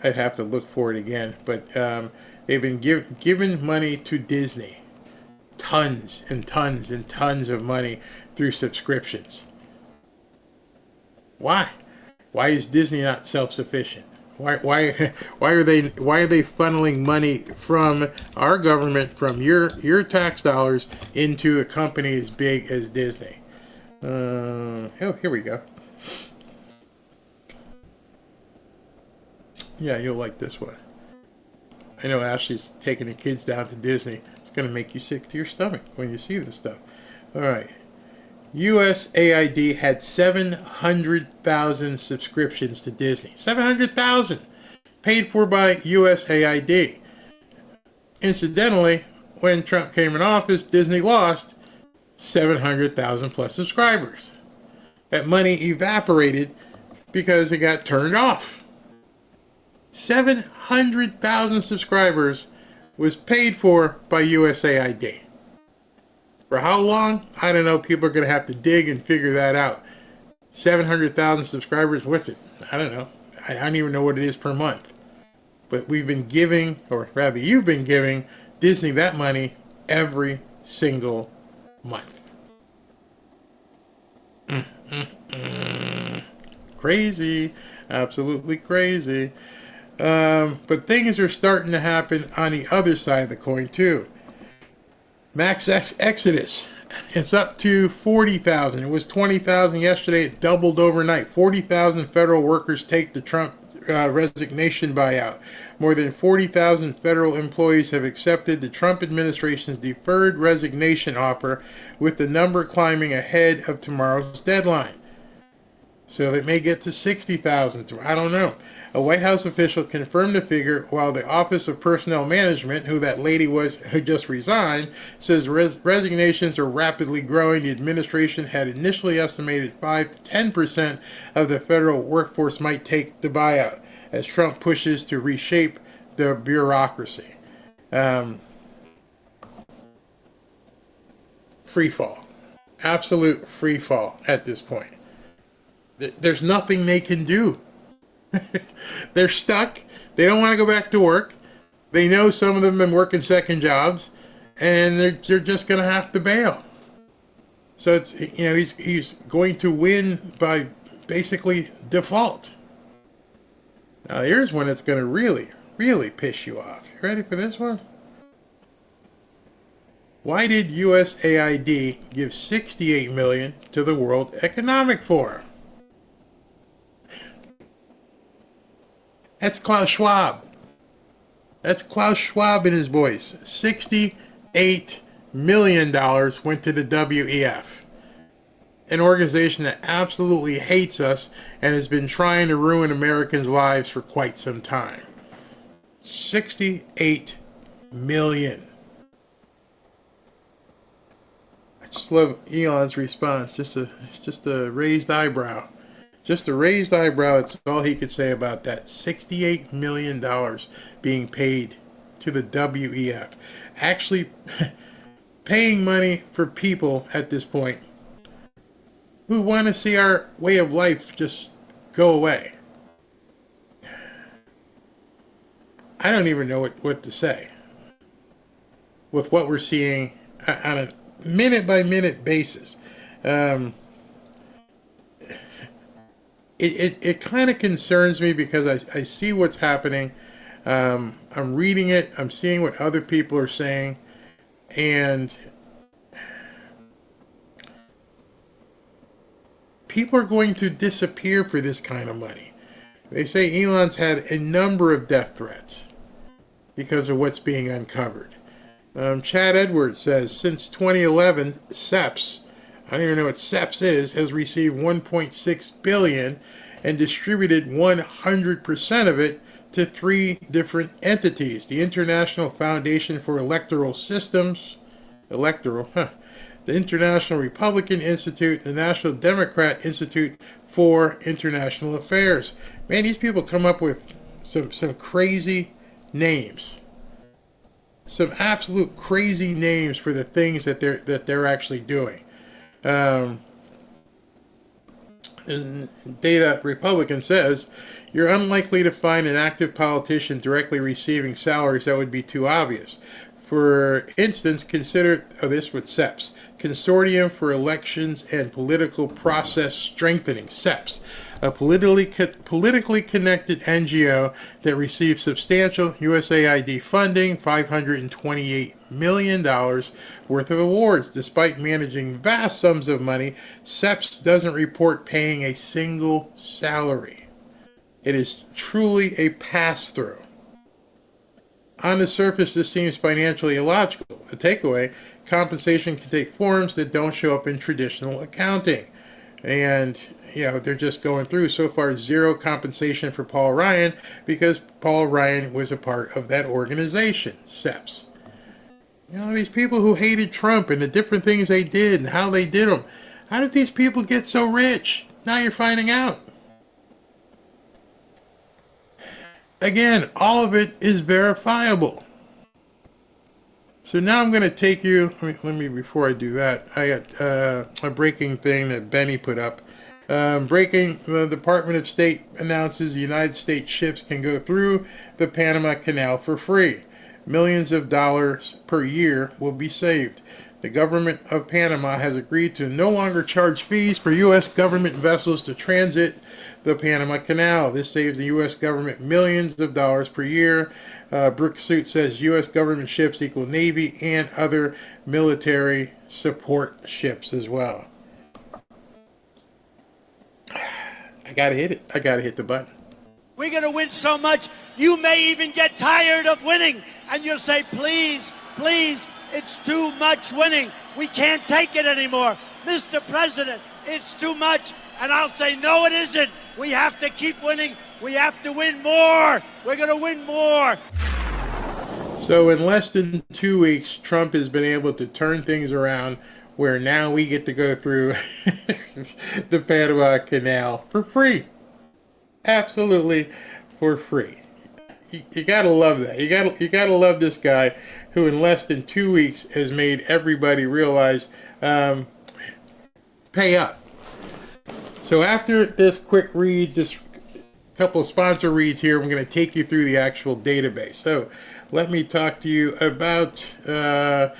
I'd have to look for it again, but they've been giving money to Disney, tons and tons and tons of money through subscriptions. Why? Why is Disney not self-sufficient? Why are they funneling money from our government, from your tax dollars, into a company as big as Disney? Here we go. Yeah, you'll like this one. I know Ashley's taking the kids down to Disney. It's going to make you sick to your stomach when you see this stuff. All right. USAID had 700,000 subscriptions to Disney. 700,000 paid for by USAID. Incidentally, when Trump came in office, Disney lost 700,000 plus subscribers. That money evaporated because it got turned off. 700,000 subscribers was paid for by USAID. For how long? I don't know. People are going to have to dig and figure that out. 700,000 subscribers, what's it? I don't know. I don't even know what it is per month. But we've been giving, or rather you've been giving, Disney that money every single month. Crazy. Absolutely crazy. But things are starting to happen on the other side of the coin, too. Max exodus. It's up to 40,000. It was 20,000 yesterday. It doubled overnight. 40,000 federal workers take the Trump resignation buyout. More than 40,000 federal employees have accepted the Trump administration's deferred resignation offer, with the number climbing ahead of tomorrow's deadline. So they may get to 60,000 tomorrow. I don't know. A White House official confirmed the figure, while the Office of Personnel Management, who that lady was who just resigned, says resignations are rapidly growing. The administration had initially estimated 5 to 10% of the federal workforce might take the buyout, as Trump pushes to reshape the bureaucracy. Free fall. Absolute free fall at this point. There's nothing they can do. They're stuck. They don't want to go back to work. They know some of them have been working second jobs, and they're just going to have to bail. So it's, he's going to win by basically default. Now here's one that's going to really, really piss you off. You ready for this one? Why did USAID give $68 million to the World Economic Forum? That's Klaus Schwab. That's Klaus Schwab and his boys. $68 million went to the WEF, an organization that absolutely hates us and has been trying to ruin Americans' lives for quite some time. $68 million. I just love Elon's response. Just a raised eyebrow. Just a raised eyebrow, that's all he could say about that. $68 million being paid to the WEF. Actually paying money for people at this point who want to see our way of life just go away. I don't even know what to say with what we're seeing on a minute-by-minute basis. It kind of concerns me because I see what's happening. I'm reading it. I'm seeing what other people are saying. And people are going to disappear for this kind of money. They say Elon's had a number of death threats because of what's being uncovered. Chad Edwards says, since 2011, SEPS, I don't even know what SEPS is, has received $1.6 billion and distributed 100% of it to 3 different entities: the International Foundation for Electoral Systems, the International Republican Institute, the National Democrat Institute for International Affairs. Man, these people come up with some crazy names. Some absolute crazy names for the things that they're actually doing. Data Republican says, you're unlikely to find an active politician directly receiving salaries that would be too obvious. For instance, consider this with SEPS, Consortium for Elections and Political Process Strengthening, SEPS, a politically connected NGO that receives substantial USAID funding, $528 million worth of awards. Despite managing vast sums of money, SEPS doesn't report paying a single salary. It is truly a pass-through. On the surface, this seems financially illogical. The takeaway, compensation can take forms that don't show up in traditional accounting. And, they're just going through. So far, 0 compensation for Paul Ryan because Paul Ryan was a part of that organization, SEPS. These people who hated Trump and the different things they did and how they did them. How did these people get so rich? Now you're finding out. Again, all of it is verifiable. So now I'm going to take you, let me before I do that, I got a breaking thing that Benny put up. Breaking, the Department of State announces the United States ships can go through the Panama Canal for free. Millions of dollars per year will be saved. The government of Panama has agreed to no longer charge fees for U.S. government vessels to transit the Panama Canal. This saves the U.S. government millions of dollars per year. Brooksuit says U.S. government ships equal Navy and other military support ships as well. I gotta hit it. I gotta hit the button. We're going to win so much, you may even get tired of winning. And you'll say, please, please, it's too much winning. We can't take it anymore. Mr. President, it's too much. And I'll say, no, it isn't. We have to keep winning. We have to win more. We're going to win more. So in less than 2 weeks, Trump has been able to turn things around where now we get to go through the Panama Canal for free. Absolutely for free. You gotta love that. You gotta love this guy who in less than 2 weeks has made everybody realize pay up. So after this quick read, this couple of sponsor reads here, I'm going to take you through the actual database. So let me talk to you about the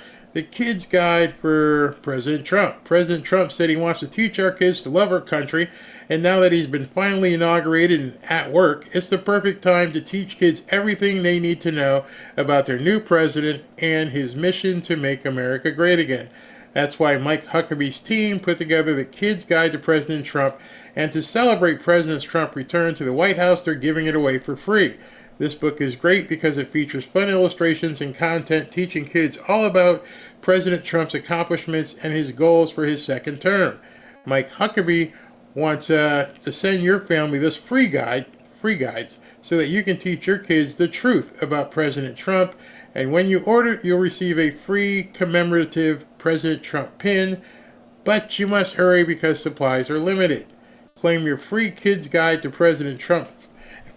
Kids Guide for President Trump. President Trump said he wants to teach our kids to love our country, and now that he's been finally inaugurated and at work, it's the perfect time to teach kids everything they need to know about their new president and his mission to make America great again. That's why Mike Huckabee's team put together the Kids Guide to President Trump, and to celebrate President Trump's return to the White House, they're giving it away for free. This book is great because it features fun illustrations and content teaching kids all about President Trump's accomplishments and his goals for his second term. Mike Huckabee wants to send your family this free guides, so that you can teach your kids the truth about President Trump. And when you order, you'll receive a free commemorative President Trump pin, but you must hurry because supplies are limited. Claim your free Kids Guide to President Trump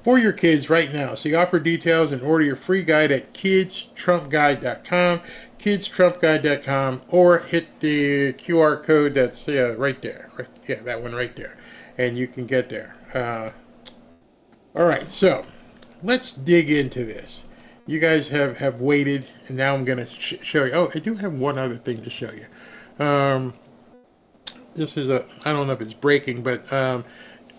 for your kids right now. See offer details and order your free guide at kidstrumpguide.com, kidstrumpguide.com, or hit the QR code that's right there. That one right there. And you can get there. All right, so let's dig into this. You guys have waited, and now I'm going to show you. Oh, I do have one other thing to show you. This is I don't know if it's breaking, but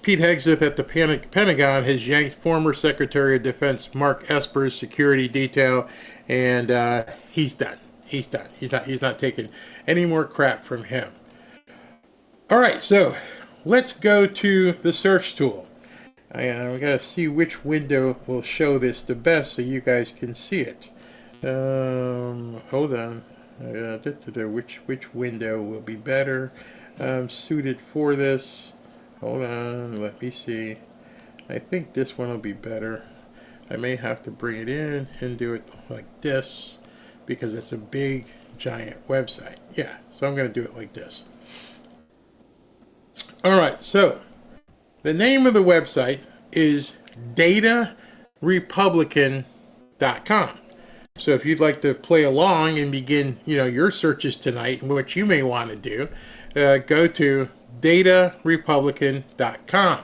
Pete Hegseth at the Pentagon has yanked former Secretary of Defense Mark Esper's security detail, and he's done. He's done. He's not taking any more crap from him. All right, so let's go to the search tool. We gotta see which window will show this the best so you guys can see it. Hold on. Which window will be better suited for this? Hold on, let me see. I think this one will be better. I may have to bring it in and do it like this because it's a big, giant website. Yeah, so I'm going to do it like this. All right, so the name of the website is datarepublican.com. So if you'd like to play along and begin, your searches tonight, and what you may want to do, go to datarepublican.com.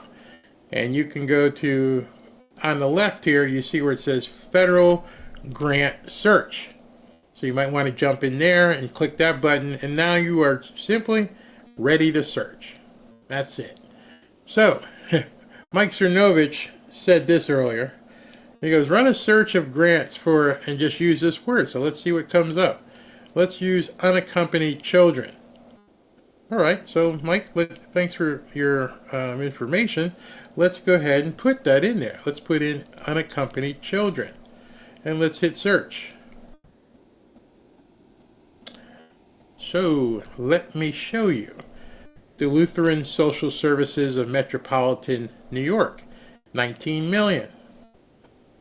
And you can go to, on the left here, you see where it says Federal Grant Search. So you might want to jump in there and click that button, and now you are simply ready to search. That's it. So, Mike Cernovich said this earlier. He goes, run a search of grants for, and just use this word. So let's see what comes up. Let's use unaccompanied children. All right, so Mike, thanks for your information. Let's go ahead and put that in there. Let's put in unaccompanied children, and let's hit search. So let me show you. The Lutheran Social Services of Metropolitan New York, 19 million.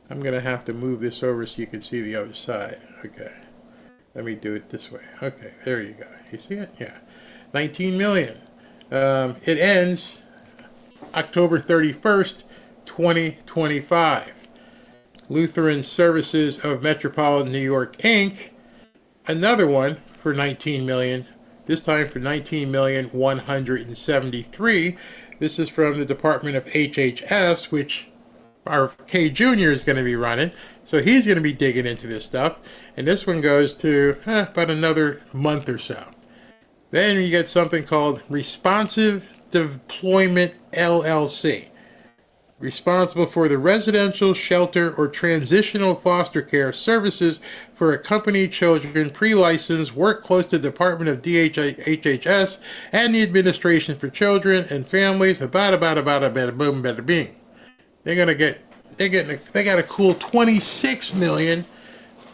I'm going to have to move this over so you can see the other side. Okay, let me do it this way. Okay, there you go. You see it? Yeah. 19 million. It ends October 31st, 2025. Lutheran Services of Metropolitan New York, Inc., another one for 19 million, this time for 19,173,000. This is from the Department of HHS, which our K Jr. is going to be running. So he's going to be digging into this stuff. And this one goes to about another month or so. Then you get something called Responsive Deployment LLC. Responsible for the residential, shelter, or transitional foster care services for accompanied children, pre-licensed, work close to the Department of HHS and the Administration for Children and Families. Bada boom, bada bing. They got a cool $26 million,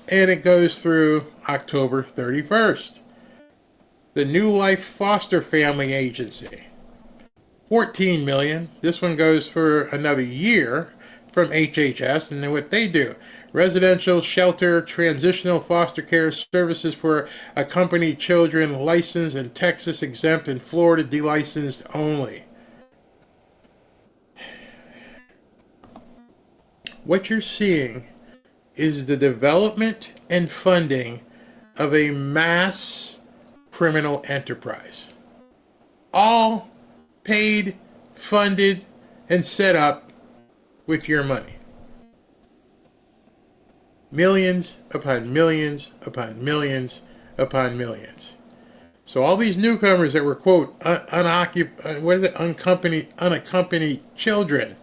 and it goes through October 31st. The New Life Foster Family Agency. $14 million. This one goes for another year from HHS, and then what they do: residential, shelter, transitional foster care services for accompanied children, licensed in Texas, exempt in Florida, delicensed only. What you're seeing is the development and funding of a mass criminal enterprise. All paid, funded, and set up with your money. Millions upon millions upon millions upon millions. So all these newcomers that were, quote, unaccompanied children,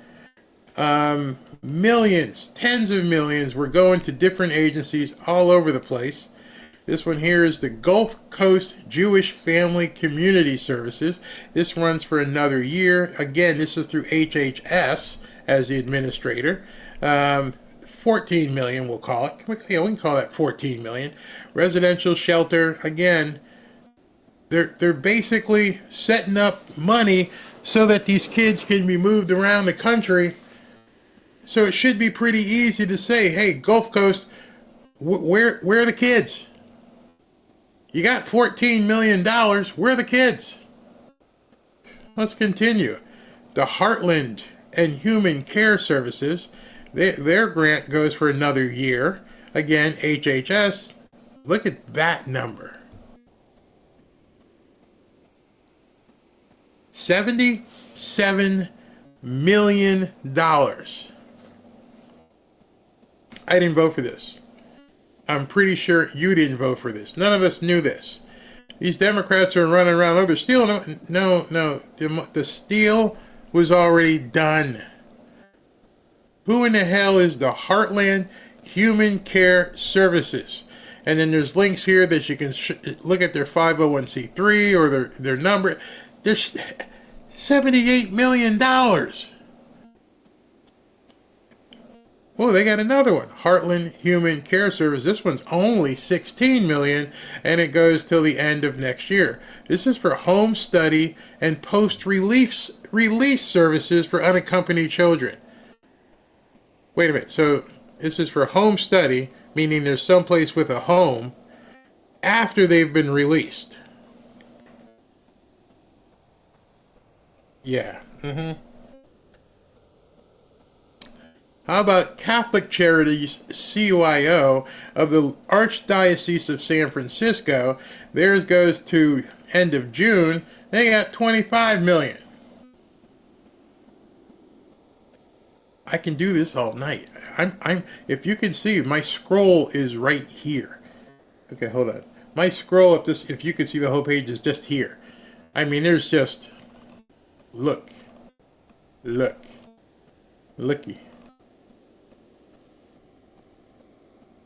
millions, tens of millions were going to different agencies all over the place. This one here is the Gulf Coast Jewish Family Community Services. This runs for another year. Again, this is through HHS as the administrator. 14 million, we'll call it. Yeah, we can call that 14 million. Residential shelter, again, they're basically setting up money so that these kids can be moved around the country. So it should be pretty easy to say, hey, Gulf Coast, where are the kids? You got $14 million. Where are the kids? Let's continue. The Heartland and Human Care Services, their grant goes for another year. Again, HHS. Look at that number. $77 million. I didn't vote for this. I'm pretty sure you didn't vote for this. None of us knew this. These Democrats are running around, oh, they're stealing. No. The steal was already done. Who in the hell is the Heartland Human Care Services? And then there's links here that you can look at their 501c3 or their number. There's $78 million. Oh, they got another one. Heartland Human Care Service. This one's only $16 million, and it goes till the end of next year. This is for home study and post-release services for unaccompanied children. Wait a minute. So this is for home study, meaning there's someplace with a home after they've been released. Yeah. How about Catholic Charities CYO of the Archdiocese of San Francisco? Theirs goes to end of June. They got $25 million. I can do this all night. If you can see, my scroll is right here. Okay, hold on. My scroll up this, if you can see the whole page, is just here. I mean, there's just looky.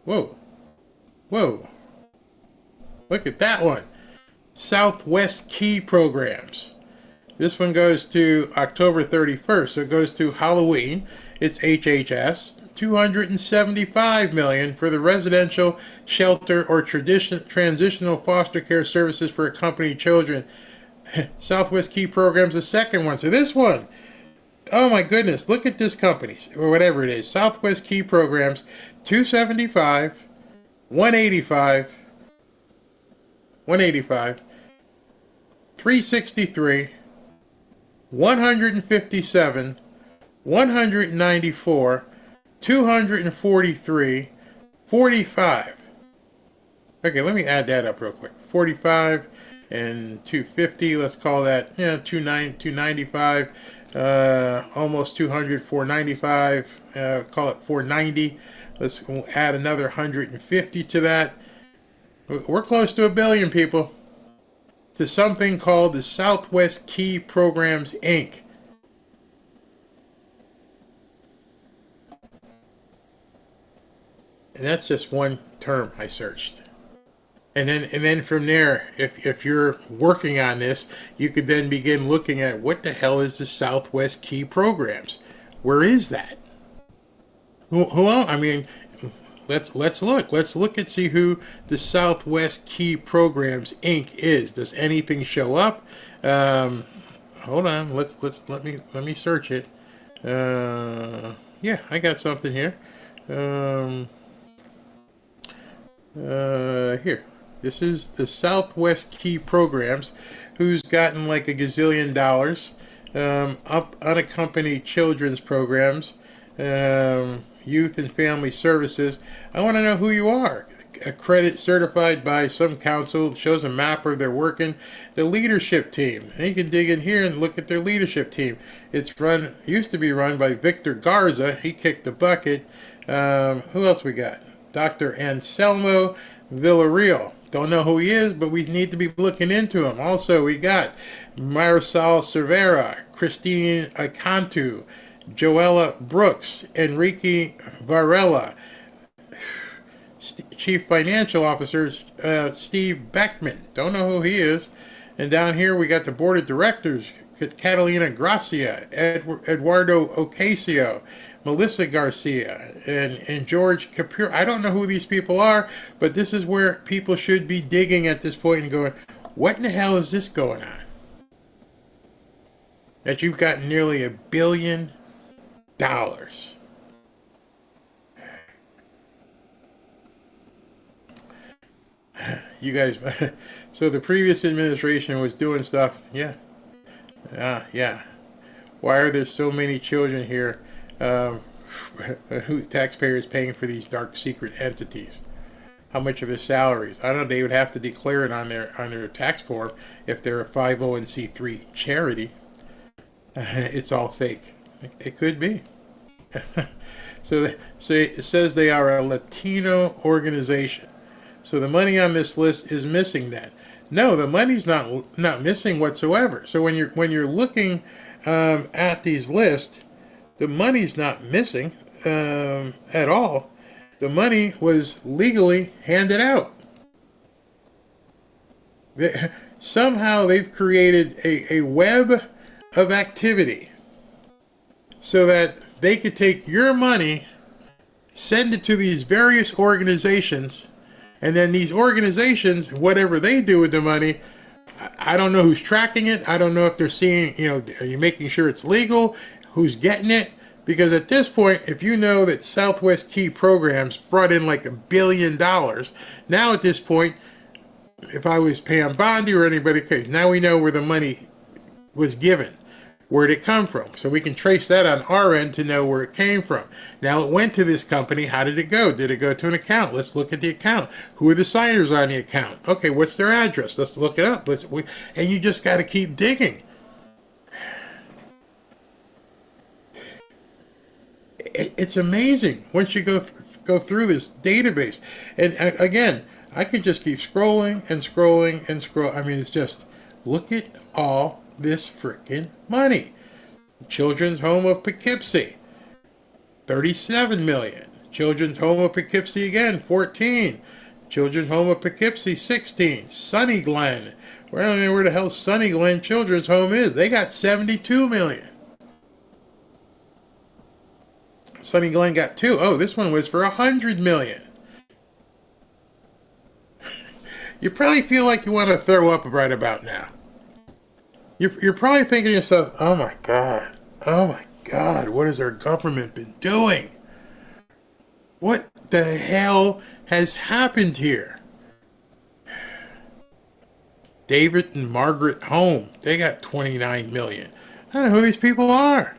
Whoa. Look at that one. Southwest Key Programs. This one goes to October 31st, so it goes to Halloween. It's HHS. $275 million for the residential, shelter, or transitional foster care services for accompanied children. Southwest Key Programs, the second one. So this one, oh my goodness, look at this company, or whatever it is. Southwest Key Programs, $275, $185, $363, $157, $194, $243, $45. Okay, let me add that up real quick. 45 and 250, let's call that, 295, almost 200, 495, call it 490. Let's add another 150 to that. We're close to $1 billion, people. To something called the Southwest Key Programs, Inc. And that's just one term I searched. And then from there, if you're working on this, you could then begin looking at what the hell is the Southwest Key Programs? Where is that? Who else? I mean, let's look. Let's look and see who the Southwest Key Programs Inc. is. Does anything show up? Hold on. Let me search it. Yeah, I got something here. Here. This is the Southwest Key Programs, who's gotten like $1 gazillion. Unaccompanied children's programs, youth and family services. I want to know who you are. A credit certified by some council, shows a map where they're working. The leadership team. And you can dig in here and look at their leadership team. Used to be run by Victor Garza. He kicked the bucket. Who else we got? Dr. Anselmo Villarreal. Don't know who he is, but we need to be looking into him. Also, we got Marisol Cervera, Christine Acantu, Joella Brooks, Enrique Varela, Chief Financial Officer Steve Beckman. Don't know who he is. And down here we got the Board of Directors, Catalina Gracia, Eduardo Ocasio, Melissa Garcia, and George Capur. I don't know who these people are, but this is where people should be digging at this point and going, what in the hell is this going on? That you've got nearly $1 billion. You guys, so the previous administration was doing stuff, yeah. Yeah. Why are there so many children here? Who taxpayer is paying for these dark secret entities? How much of their salaries? I don't know. They would have to declare it on their tax form if they're a 501c3 charity. It's all fake. It could be. So it says they are a Latino organization. So the money on this list is missing then. No, the money's not missing whatsoever. So when you're looking at these lists, the money's not missing at all. The money was legally handed out. Somehow they've created a web of activity so that they could take your money, send it to these various organizations, and then these organizations, whatever they do with the money, I don't know who's tracking it. I don't know if they're seeing, are you making sure it's legal? Who's getting it? Because at this point, if you know that Southwest Key Programs brought in like $1 billion, now at this point, if I was Pam Bondi or anybody, okay, now we know where the money was given. Where did it come from? So we can trace that on our end to know where it came from. Now it went to this company. How did it go? Did it go to an account? Let's look at the account. Who are the signers on the account? Okay, what's their address? Let's look it up. And you just got to keep digging. It's amazing once you go through this database. And again, I could just keep scrolling and scrolling and scroll. I mean, it's just, look at all this freaking money. Children's Home of Poughkeepsie, $37 million. Children's Home of Poughkeepsie again, 14. Children's Home of Poughkeepsie, 16. Sunny Glen. I don't know where the hell Sunny Glen Children's Home is. They got $72 million. Sunny Glen got 2. Oh, this one was for $100 million. You probably feel like you want to throw up right about now. You're probably thinking to yourself, oh my God, what has our government been doing? What the hell has happened here? David and Margaret Home, they got $29 million. I don't know who these people are.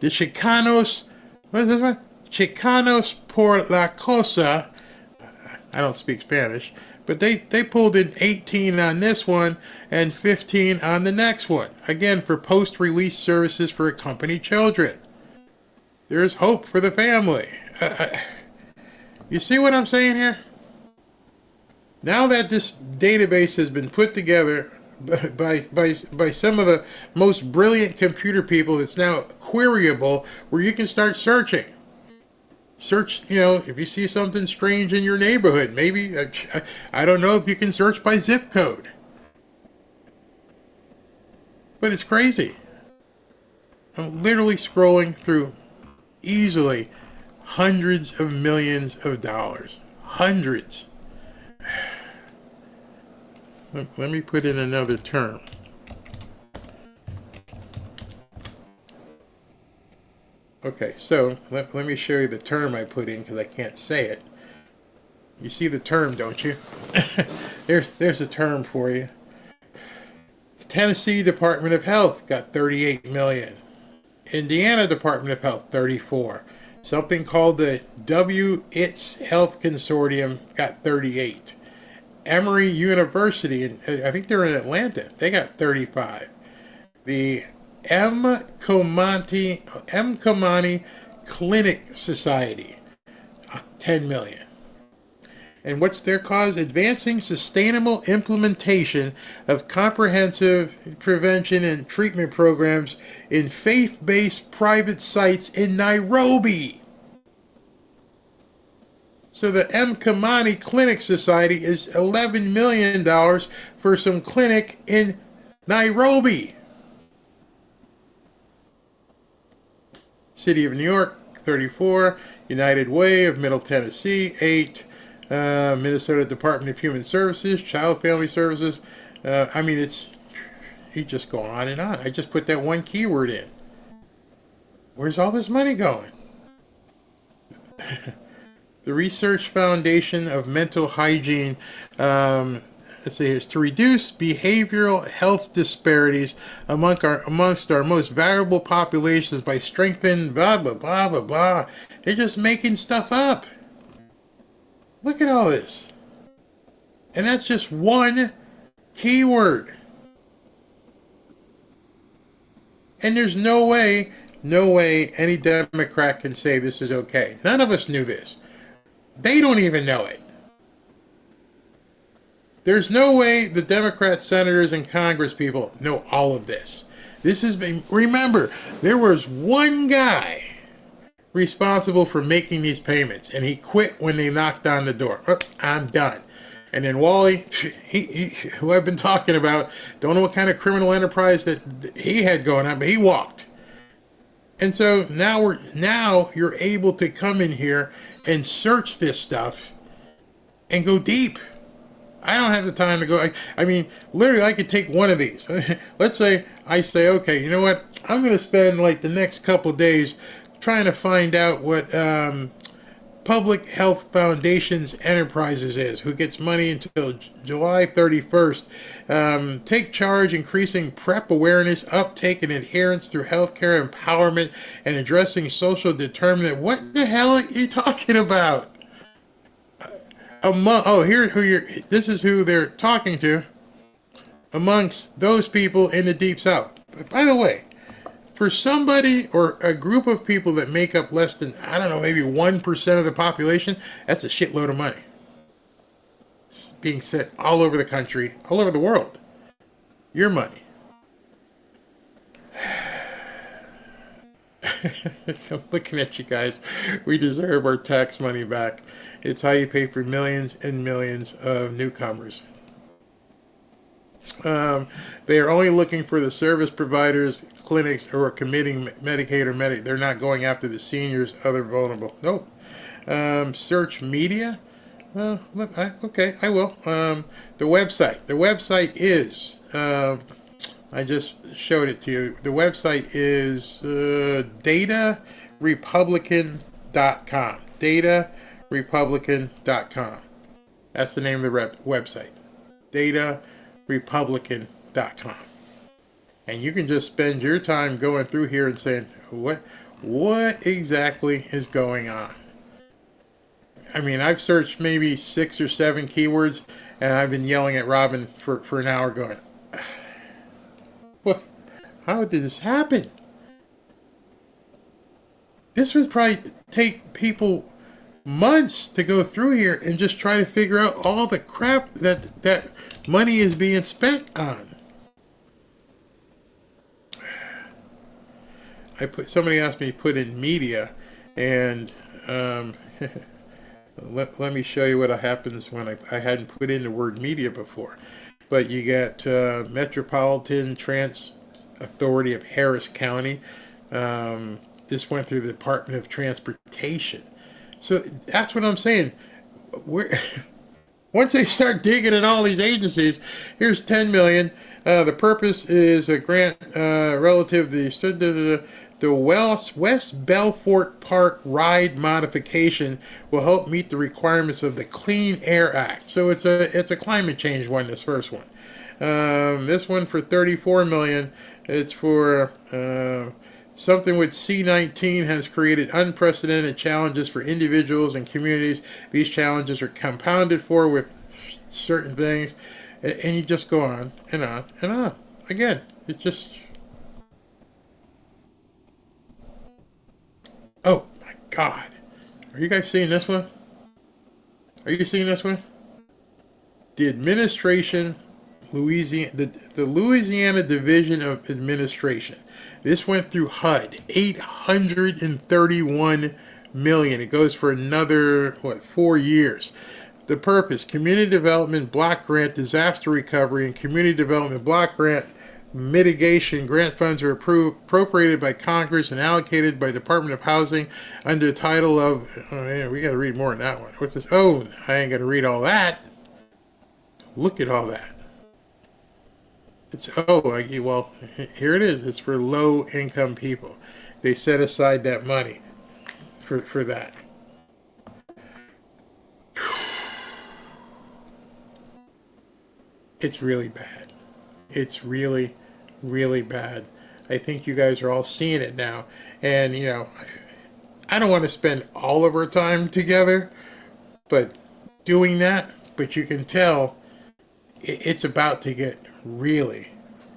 The Chicanos, what is this one? Chicanos por la Cosa. I don't speak Spanish. But they pulled in 18 on this one and 15 on the next one. Again, for post-release services for accompanied children. There's hope for the family. You see what I'm saying here? Now that this database has been put together by some of the most brilliant computer people, it's now queryable, where you can start searching. Search, if you see something strange in your neighborhood, maybe, I don't know if you can search by zip code. But it's crazy. I'm literally scrolling through easily hundreds of millions of dollars. Hundreds. Let me put in another term. Okay, so let me show you the term I put in because I can't say it. You see the term, don't you? There's a term for you. The Tennessee Department of Health got 38 million. Indiana Department of Health, 34. Something called the WITS Health Consortium got 38. Emory University, I think they're in Atlanta, they got 35. The Unaccompanied Clinic Society, 10 million. And what's their cause? Advancing sustainable implementation of comprehensive prevention and treatment programs in faith-based private sites in Nairobi. So the Unaccompanied Clinic Society is $11 million for some clinic in Nairobi. City of New York, 34. United Way of Middle Tennessee, 8. Minnesota Department of Human Services, Child Family Services. You just go on and on. I just put that one keyword in. Where's all this money going? The Research Foundation of Mental Hygiene, let's see, is to reduce behavioral health disparities amongst our most vulnerable populations by strengthening blah, blah, blah, blah, blah. They're just making stuff up. Look at all this. And that's just one keyword. And there's no way any Democrat can say this is okay. None of us knew this. They don't even know it. There's no way the Democrat senators and Congress people know all of this. Remember, there was one guy responsible for making these payments, and he quit when they knocked on the door. Oh, I'm done. And then Wally, who I've been talking about, don't know what kind of criminal enterprise that he had going on, but he walked. And so now you're able to come in here and search this stuff and go deep. I don't have the time to go. Literally, I could take one of these. Let's say I say, okay, you know what? I'm going to spend like the next couple days trying to find out what Public Health Foundation's Enterprises is, who gets money until July 31st. Take charge, increasing PrEP awareness, uptake, and adherence through healthcare empowerment, and addressing social determinant. What the hell are you talking about? This is who they're talking to amongst those people in the Deep South. But by the way, for somebody or a group of people that make up less than, maybe 1% of the population, that's a shitload of money. It's being sent all over the country, all over the world. Your money. I'm looking at you guys. We deserve our tax money back. It's how you pay for millions and millions of newcomers. They are only looking for the service providers, clinics, who are committing Medicaid or Medicaid. They're not going after the seniors, other vulnerable. Nope. Search media. Okay, I will. The website. The website is. I just showed it to you. The website is datarepublican.com. Datarepublican.com. That's the name of the website. Datarepublican.com. And you can just spend your time going through here and saying, what exactly is going on? I've searched maybe 6 or 7 keywords, and I've been yelling at Robin for an hour going, how did this happen? This would probably take people months to go through here and just try to figure out all the crap that money is being spent on. Somebody asked me to put in media, and let me show you what happens when I hadn't put in the word media before. But you got Metropolitan Transit Authority of Harris County. This went through the Department of Transportation. So that's what I'm saying. Once they start digging in all these agencies, here's $10 million. The purpose is a grant relative to the West Belfort Park ride modification will help meet the requirements of the Clean Air Act. So it's a climate change one, this first one. This one for $34 million. It's for something with C-19 has created unprecedented challenges for individuals and communities. These challenges are compounded for with certain things, and you just go on and on and on. Again, it's just... Oh my God. Are you guys seeing this one? Are you seeing this one? The administration, the Louisiana Division of Administration. This went through HUD, $831 million. It goes for another, 4 years. The purpose, community development block grant, disaster recovery, and community development block grant mitigation. Grant funds are appropriated by Congress and allocated by Department of Housing under the title of, we got to read more on that one. What's this? Oh, I ain't going to read all that. Look at all that. Well, here it is. It's for low-income people. They set aside that money for that. It's really bad. It's really, really bad. I think you guys are all seeing it now. And, I don't want to spend all of our time together, but doing that, but you can tell it's about to get really,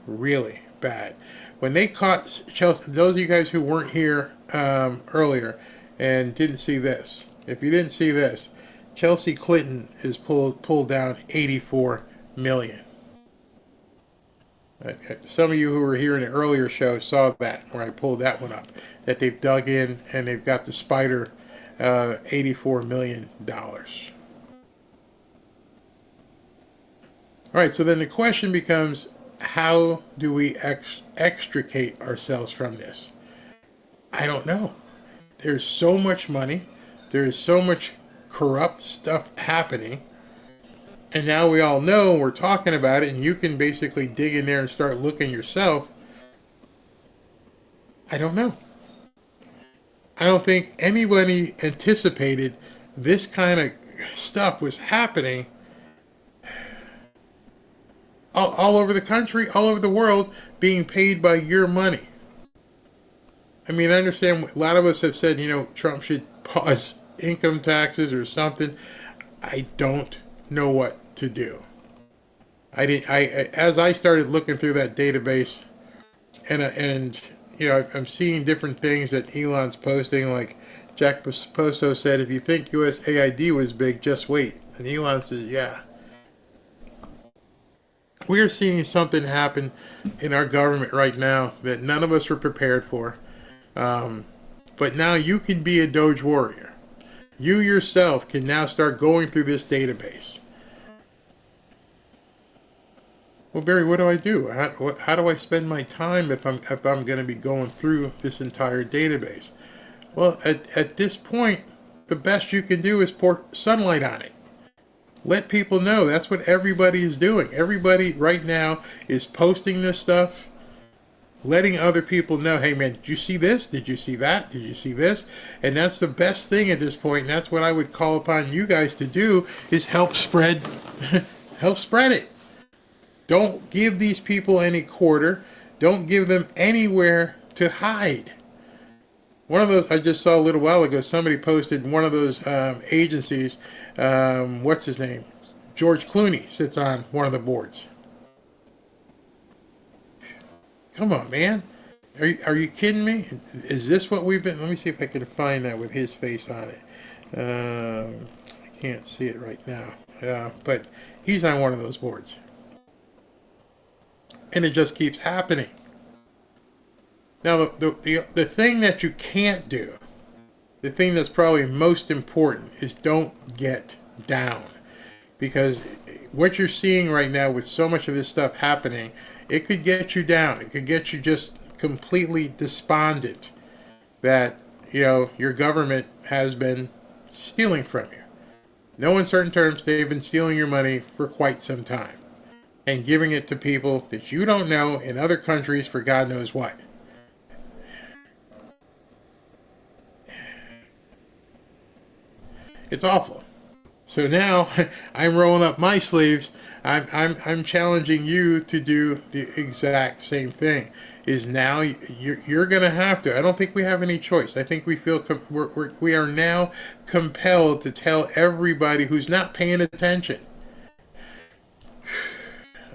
really bad. When they caught Chelsea, those of you guys who weren't here earlier and didn't see this, if you didn't see this, Chelsea Clinton is pulled down $84 million. Some of you who were here in the earlier show saw that, where I pulled that one up, that they've dug in and they've got the spider $84 million. All right, so then the question becomes, how do we extricate ourselves from this? I don't know. There's so much money. There's so much corrupt stuff happening. And now we all know, we're talking about it, and you can basically dig in there and start looking yourself. I don't know. I don't think anybody anticipated this kind of stuff was happening all over the country, all over the world, being paid by your money. I mean, I understand a lot of us have said, Trump should pause income taxes or something. I don't know what to do. As I started looking through that database, and I'm seeing different things that Elon's posting, like Jack Poso said, if you think USAID was big, just wait. And Elon says, yeah. We are seeing something happen in our government right now that none of us were prepared for. But now you can be a Doge warrior. You yourself can now start going through this database. Well, Barry, what do I do? How do I spend my time if I'm going to be going through this entire database? Well, at this point, the best you can do is pour sunlight on it. Let people know. That's what everybody is doing. Everybody right now is posting this stuff, letting other people know, hey man, did you see this? Did you see that? Did you see this? And that's the best thing at this point. And that's what I would call upon you guys to do, is help spread it. Don't give these people any quarter. Don't give them anywhere to hide. One of those, I just saw a little while ago, somebody posted one of those agencies, what's his name? George Clooney sits on one of the boards. Come on, man. Are you kidding me? Is this what we've been? Let me see if I can find that with his face on it. I can't see it right now. But he's on one of those boards. And it just keeps happening. Now, the thing that you can't do, the thing that's probably most important, is don't get down. Because what you're seeing right now with so much of this stuff happening, it could get you down. It could get you just completely despondent that, your government has been stealing from you. No uncertain terms, they've been stealing your money for quite some time and giving it to people that you don't know in other countries for God knows what. It's awful. So now I'm rolling up my sleeves. I'm challenging you to do the exact same thing. Is now you're going to have to. I don't think we have any choice. I think we feel we are now compelled to tell everybody who's not paying attention.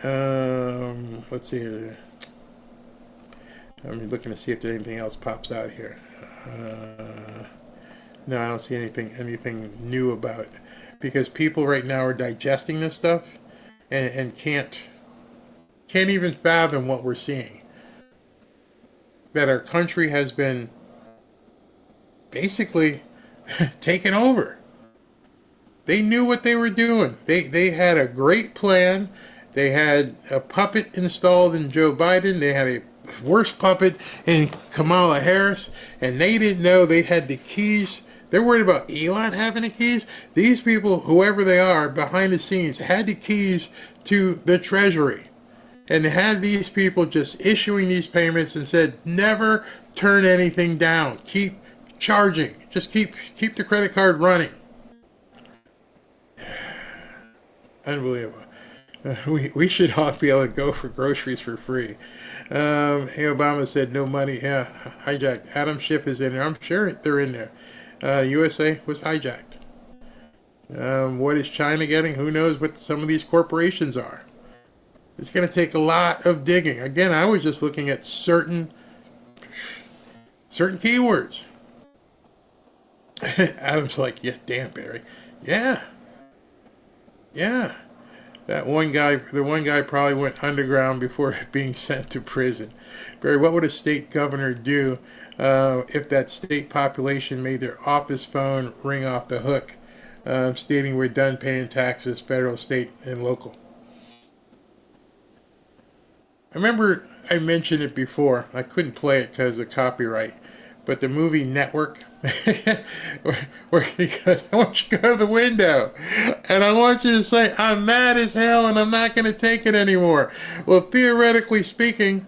Let's see. I'm looking to see if anything else pops out here. No, I don't see anything new about it. Because people right now are digesting this stuff and can't even fathom what we're seeing. That our country has been basically taken over. They knew what they were doing. They had a great plan. They had a puppet installed in Joe Biden. They had a worse puppet in Kamala Harris. And they didn't know they had the keys. They're worried about Elon having the keys. These people, whoever they are, behind the scenes, had the keys to the Treasury. And had these people just issuing these payments and said, never turn anything down. Keep charging. Just keep the credit card running. Unbelievable. We should all be able to go for groceries for free. Hey, Obama said no money. Yeah, hijacked. Adam Schiff is in there. I'm sure they're in there. USA was hijacked. What is China getting? Who knows what some of these corporations are. It's going to take a lot of digging. Again, I was just looking at certain keywords. Adam's like, yeah, damn, Barry. Yeah. The one guy probably went underground before being sent to prison. Barry, what would a state governor do if that state population made their office phone ring off the hook, stating we're done paying taxes, federal, state, and local? I remember I mentioned it before. I couldn't play it because of copyright. But the movie Network, where he goes, I want you to go to the window, and I want you to say, I'm mad as hell, and I'm not going to take it anymore. Well, theoretically speaking,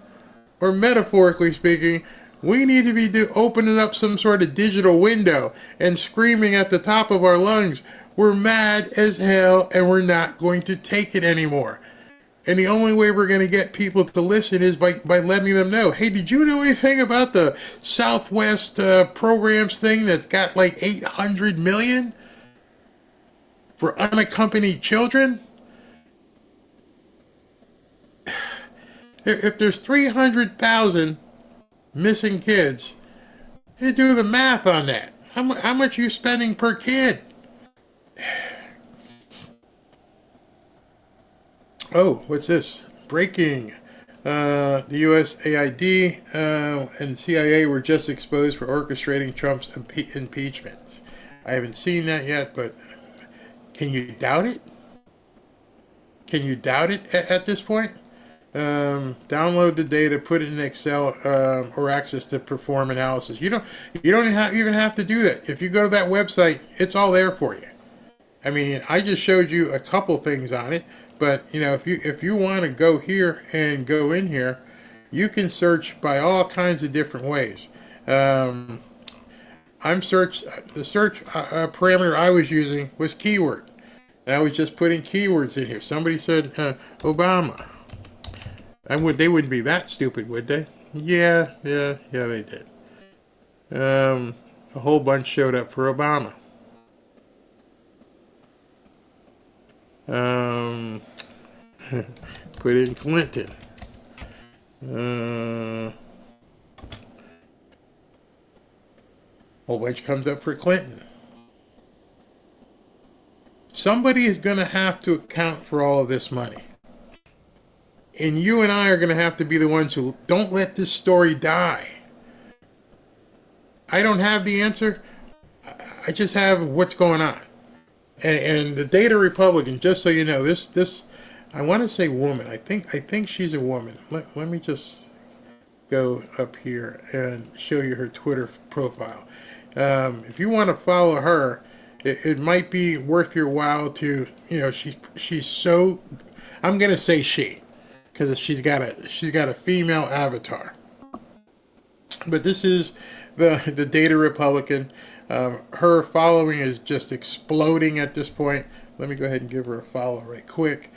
or metaphorically speaking, we need to be opening up some sort of digital window and screaming at the top of our lungs, we're mad as hell, and we're not going to take it anymore. And the only way we're going to get people to listen is by letting them know, hey, did you know anything about the Southwest programs thing that's got like 800 million for unaccompanied children? If there's 300,000 missing kids, you do the math on that. How much are you spending per kid? Oh, what's this? Breaking. The USAID and CIA were just exposed for orchestrating Trump's impeachment. I haven't seen that yet, but can you doubt it? Can you doubt it at this point? Download the data, put it in Excel or access to perform analysis. You don't even have to do that. If you go to that website, it's all there for you. I mean, I just showed you a couple things on it. But, if you want to go here and go in here, you can search by all kinds of different ways. The search parameter I was using was keyword. And I was just putting keywords in here. Somebody said Obama. They wouldn't be that stupid, would they? Yeah, they did. A whole bunch showed up for Obama. Put in Clinton. Whole bunch comes up for Clinton. somebody is going to have to account for all of this money. And you and I are going to have to be the ones who don't let this story die. I don't have the answer. I just have what's going on. And the Data Republican, just so you know, this I want to say woman. I think she's a woman. Let me just go up here and show you her Twitter profile. If you want to follow her, it might be worth your while to, she's so, I'm going to say she, because she's got a female avatar. But this is the Data Republican. Her following is just exploding at this point. Let me go ahead and give her a follow right quick.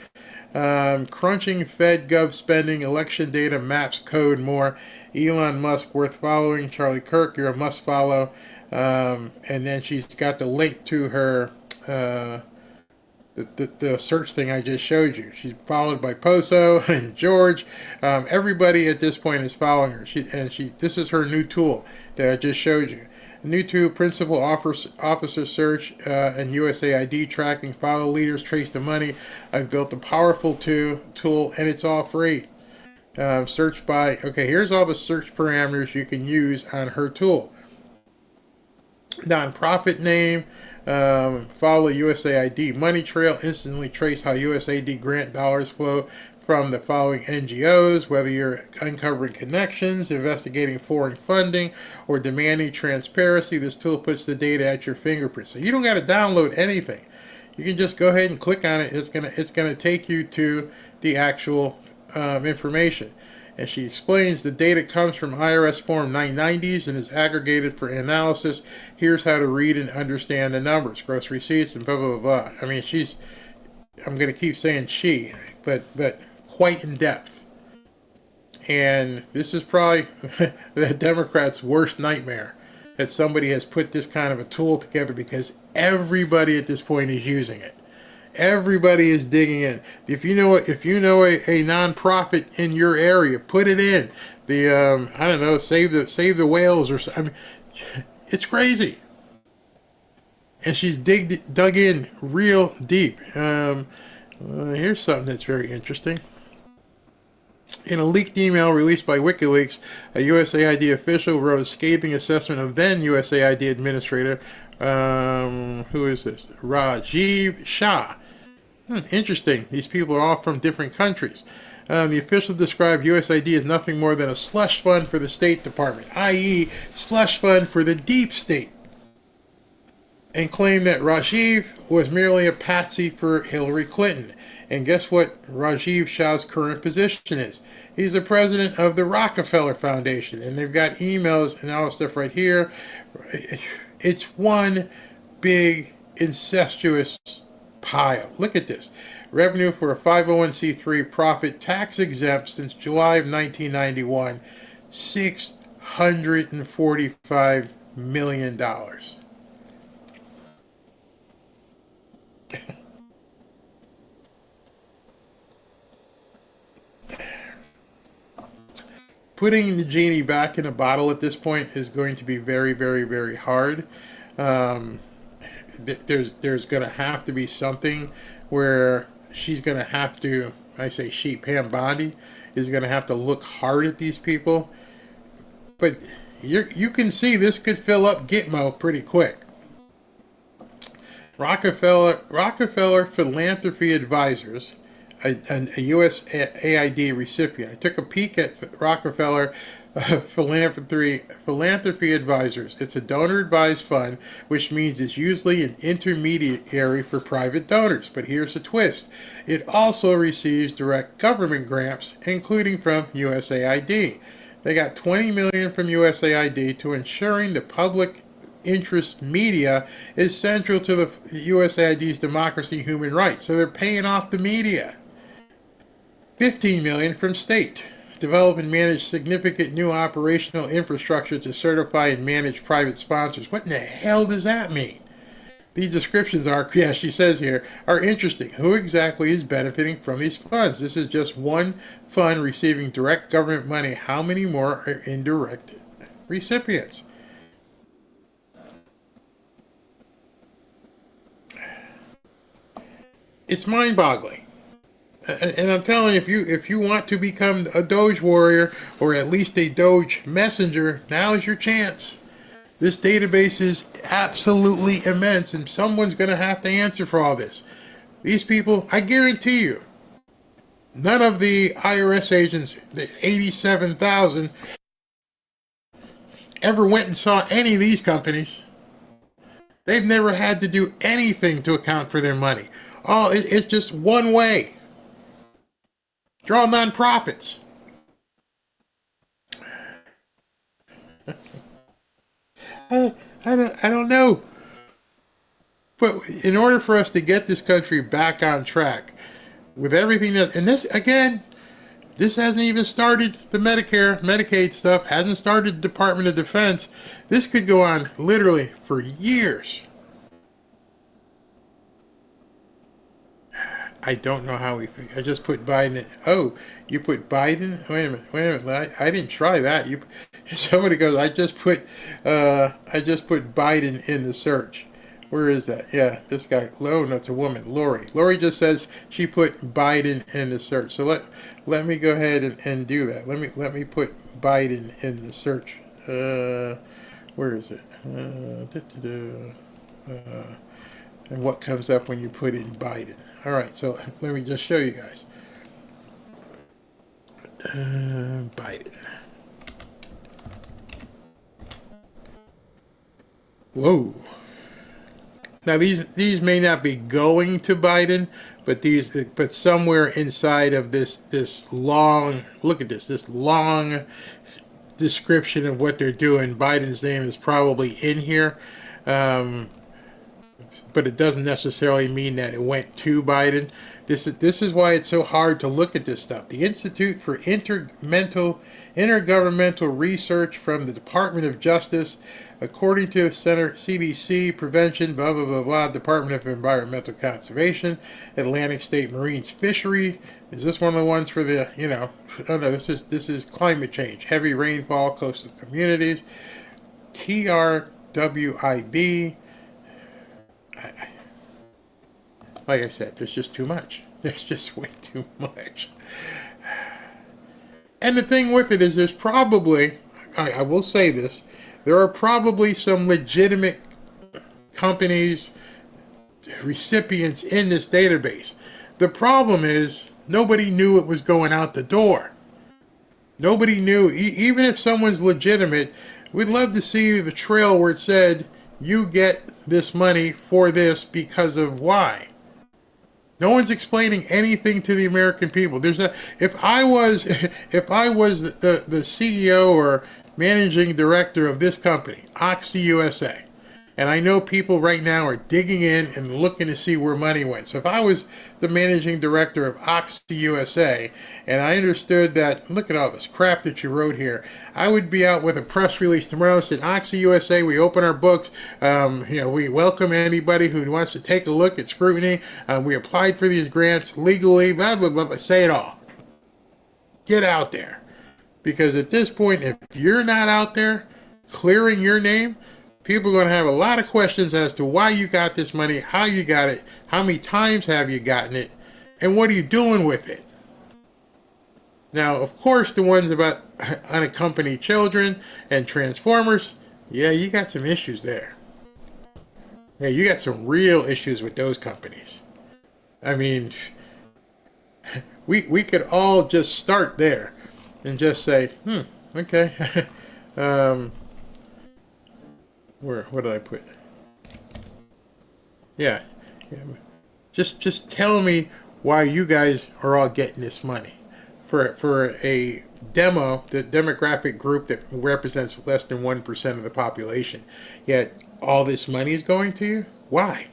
Crunching Fed Gov spending, election data, maps, code, more. Elon Musk worth following. Charlie Kirk, you're a must follow. And then she's got the link to her the search thing I just showed you. She's followed by Poso and George. Everybody at this point is following her. This is her new tool that I just showed you. A new tool, principal officer search and USAID tracking. Follow leaders, trace the money. I've built a powerful tool, and it's all free. Search by, okay, here's all the search parameters you can use on her tool. Nonprofit name, follow USAID money trail, instantly trace how USAID grant dollars flow from the following NGOs, whether you're uncovering connections, investigating foreign funding, or demanding transparency. This tool puts the data at your fingerprints. So you don't got to download anything. You can just go ahead and click on it. It's gonna take you to the actual information. And she explains the data comes from IRS Form 990s and is aggregated for analysis. Here's how to read and understand the numbers, gross receipts, and blah, blah, blah. I mean, I'm going to keep saying she, but quite in depth. And this is probably the Democrats' worst nightmare, that somebody has put this kind of a tool together, because everybody at this point is using it. Everybody is digging in. If you know a nonprofit in your area, put it in. I don't know, save the whales or something. I mean, it's crazy. And she's dug in real deep. Here's something that's very interesting. In a leaked email released by WikiLeaks, a USAID official wrote a scathing assessment of then USAID administrator, who is this? Rajiv Shah. Interesting. These people are all from different countries. The official described USAID as nothing more than a slush fund for the State Department, i.e. slush fund for the deep state, and claimed that Rajiv was merely a patsy for Hillary Clinton. And guess what Rajiv Shah's current position is? He's the president of the Rockefeller Foundation, and they've got emails and all that stuff right here. It's one big incestuous pile. Look at this. Revenue for a 501c3 profit, tax exempt since July of 1991, $645 million. Putting the genie back in a bottle at this point is going to be very, very, very hard. There's going to have to be something where she's going to have to, I say she, Pam Bondi, is going to have to look hard at these people. But you can see this could fill up Gitmo pretty quick. Rockefeller Philanthropy Advisors, a USAID recipient. I took a peek at Rockefeller Philanthropy Advisors. It's a donor-advised fund, which means it's usually an intermediary for private donors. But here's the twist. It also receives direct government grants, including from USAID. They got $20 million from USAID to ensuring the public interest media is central to the USAID's democracy and human rights. So they're paying off the media. $15 million from state. Develop and manage significant new operational infrastructure to certify and manage private sponsors. What in the hell does that mean? These descriptions are, yeah, she says here, are interesting. Who exactly is benefiting from these funds? This is just one fund receiving direct government money. How many more are indirect recipients? It's mind-boggling. And I'm telling you, if you want to become a Doge warrior, or at least a Doge messenger, now's your chance. This database is absolutely immense, and someone's going to have to answer for all this. These people, I guarantee you, none of the IRS agents, the 87,000, ever went and saw any of these companies. They've never had to do anything to account for their money. It's just one way. Draw nonprofits. I don't know. But in order for us to get this country back on track with everything that, and this, again, this hasn't even started the Medicare, Medicaid stuff, hasn't started the Department of Defense. This could go on literally for years. I don't know how I just put Biden in. Oh, you put Biden? Wait a minute. I didn't try that. Somebody goes, I just put Biden in the search. Where is that? Yeah, this guy. Oh, no, it's a woman. Lori. Lori just says she put Biden in the search. So let me go ahead and do that. Let me put Biden in the search. Where is it? And what comes up when you put in Biden? All right, so let me just show you guys. Biden. Whoa. Now these may not be going to Biden, but somewhere inside of this long, look at this long description of what they're doing, Biden's name is probably in here. But it doesn't necessarily mean that it went to Biden. This is why it's so hard to look at this stuff. The Institute for Intergovernmental Research from the Department of Justice, according to Center CDC, Prevention, blah, blah, blah, blah, Department of Environmental Conservation, Atlantic State Marines Fishery. Is this one of the ones for the, oh no, this is climate change, heavy rainfall, coastal communities, TRWIB. Like I said, there's just too much. There's just way too much. And the thing with it is there's probably, I will say this, there are probably some legitimate companies, recipients in this database. The problem is nobody knew it was going out the door. Nobody knew, even if someone's legitimate, we'd love to see the trail where it said, you get this money for this because of why. No one's explaining anything to the American people. If I was the CEO or managing director of this company, Oxy USA, and I know people right now are digging in and looking to see where money went. So if I was the managing director of Oxy USA and I understood that, look at all this crap that you wrote here, I would be out with a press release tomorrow saying, Oxy USA, we open our books. We welcome anybody who wants to take a look at scrutiny. We applied for these grants legally, blah, blah, blah, blah. Say it all. Get out there. Because at this point, if you're not out there clearing your name, people are going to have a lot of questions as to why you got this money, how you got it, how many times have you gotten it, and what are you doing with it? Now, of course, the ones about unaccompanied children and Transformers, yeah, you got some issues there. Yeah, you got some real issues with those companies. I mean, we could all just start there and just say, okay. What did I put? Yeah. Just tell me why you guys are all getting this money. For a the demographic group that represents less than 1% of the population. Yet all this money is going to you? Why?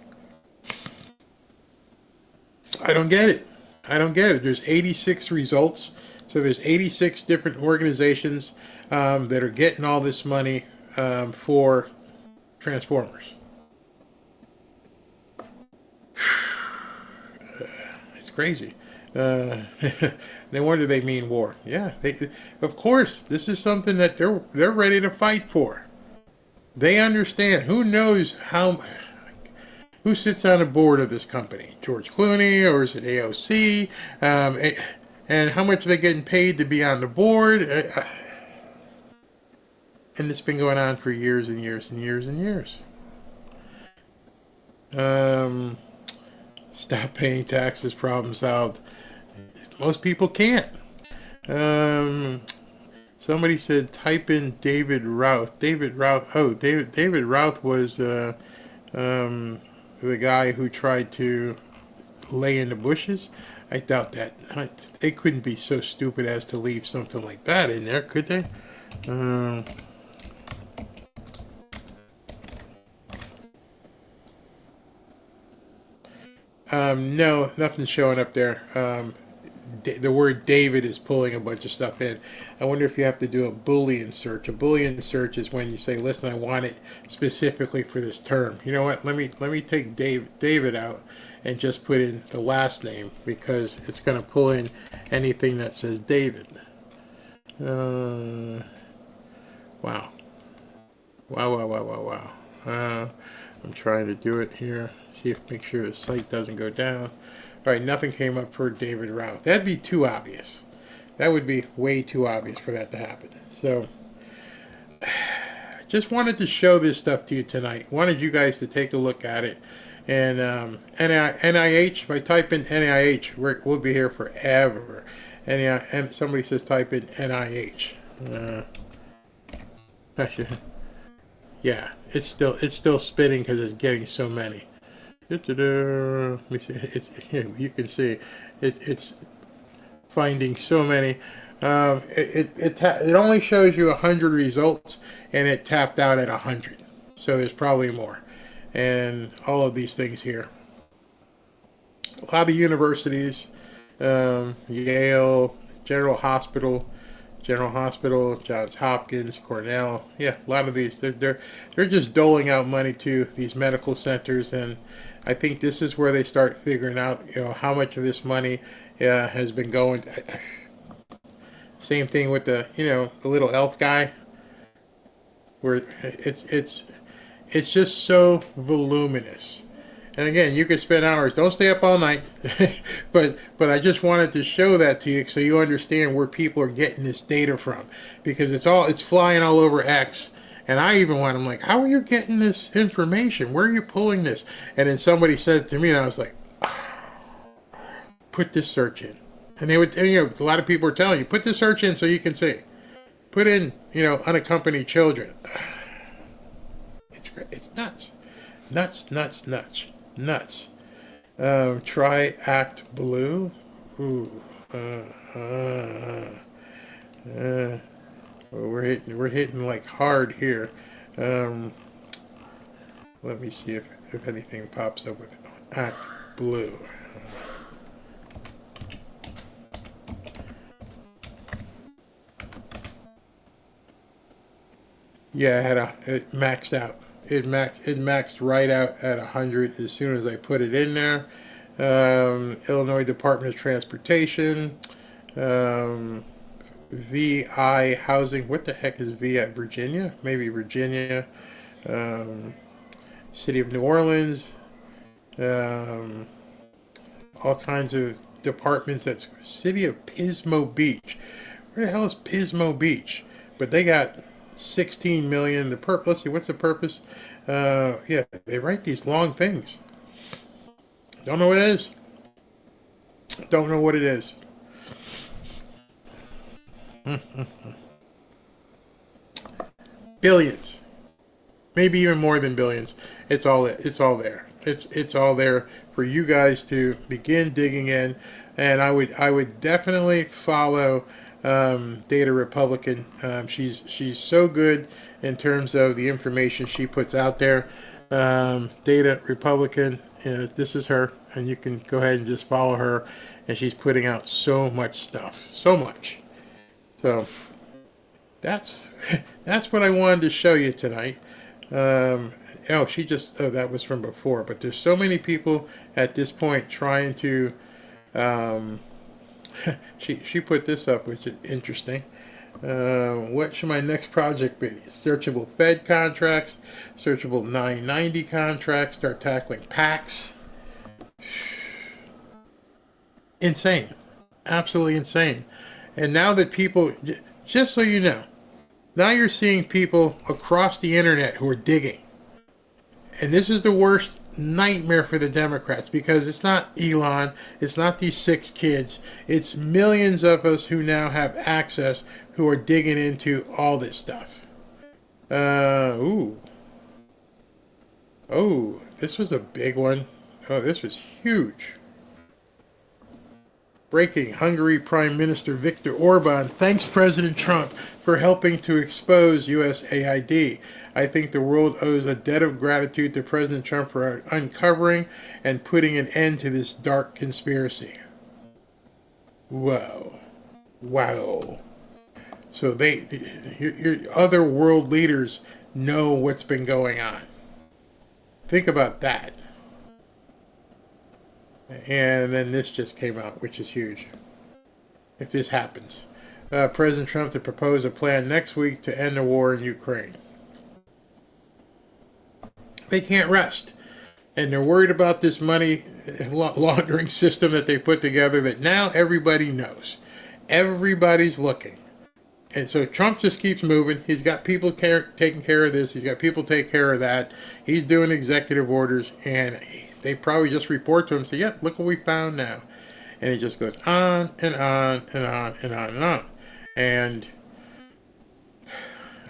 I don't get it. There's 86 results. So there's 86 different organizations that are getting all this money for Transformers. It's crazy. No wonder they mean war. Yeah, of course, this is something that they're ready to fight for. They understand. Who knows how? Who sits on the board of this company? George Clooney, or is it AOC? And how much are they getting paid to be on the board? And it's been going on for years and years and years and years. Stop paying taxes, problem solved. Most people can't. Somebody said type in David Routh. David Routh. Oh, David Routh was the guy who tried to lay in the bushes. I doubt that. They couldn't be so stupid as to leave something like that in there, could they? No, nothing's showing up there. The word David is pulling a bunch of stuff in. I wonder if you have to do a Boolean search. A Boolean search is when you say, listen, I want it specifically for this term. You know what? Let me take David out and just put in the last name, because it's going to pull in anything that says David. Wow. Wow. I'm trying to do it here. Make sure the site doesn't go down. All right, nothing came up for David Routh. That'd be too obvious. That would be way too obvious for that to happen. So, just wanted to show this stuff to you tonight. Wanted you guys to take a look at it. And NIH, if I type in NIH, we'll be here forever. And somebody says type in NIH. Yeah, it's still spinning because it's getting so many. Let me see. It's here. You can see it's finding so many. It only shows you 100 results, and it tapped out at 100. So there's probably more. And all of these things here. A lot of universities, Yale, General Hospital, Johns Hopkins, Cornell. Yeah, a lot of these. They're just doling out money to these medical centers, and I think this is where they start figuring out, how much of this money has been going. Same thing with the little elf guy, where it's just so voluminous. And again, you could spend hours. Don't stay up all night. but I just wanted to show that to you so you understand where people are getting this data from, because it's flying all over X. And I'm like, how are you getting this information? Where are you pulling this? And then somebody said it to me, and I was like, put this search in. And they would, a lot of people are telling you, put this search in so you can see. Put in, unaccompanied children. It's nuts. Nuts. Try Act Blue. Ooh. Well, we're hitting like hard here. Let me see if anything pops up with Act Blue. Yeah, it maxed out. It maxed right out at 100 as soon as I put it in there. Illinois Department of Transportation, VI Housing. What the heck is VI? Virginia? Maybe Virginia. City of New Orleans. All kinds of departments. That's City of Pismo Beach. Where the hell is Pismo Beach? But they got 16 million. Let's see, what's the purpose? Yeah, they write these long things. Don't know what it is. Don't know what it is. Billions. Maybe even more than billions. It's all there. It's all there for you guys to begin digging in. And I would definitely follow Data Republican. She's so good in terms of the information she puts out there. Data Republican, this is her, and you can go ahead and just follow her, and she's putting out so much stuff, so much. So that's what I wanted to show you tonight. That was from before, but there's so many people at this point trying to she put this up, which is interesting. What should my next project be? Searchable Fed contracts, searchable 990 contracts, start tackling PACs. Insane. Absolutely insane. And now that people, just so you know, now you're seeing people across the internet who are digging. And this is the worst nightmare for the Democrats, because it's not Elon, it's not these 6 kids, it's millions of us who now have access, who are digging into all this stuff. Oh, this was a big one. Oh, this was huge. Breaking: Hungary Prime Minister Viktor Orban thanks President Trump for helping to expose USAID. I think the world owes a debt of gratitude to President Trump for uncovering and putting an end to this dark conspiracy. Whoa. Wow. So your other world leaders know what's been going on. Think about that. And then this just came out, which is huge. If this happens. President Trump to propose a plan next week to end the war in Ukraine. They can't rest. And they're worried about this money laundering system that they put together that now everybody knows. Everybody's looking. And so Trump just keeps moving. He's got people taking care of this. He's got people take care of that. He's doing executive orders. And they probably just report to him and say, yep, look what we found now. And it just goes on and on and on and on and on. And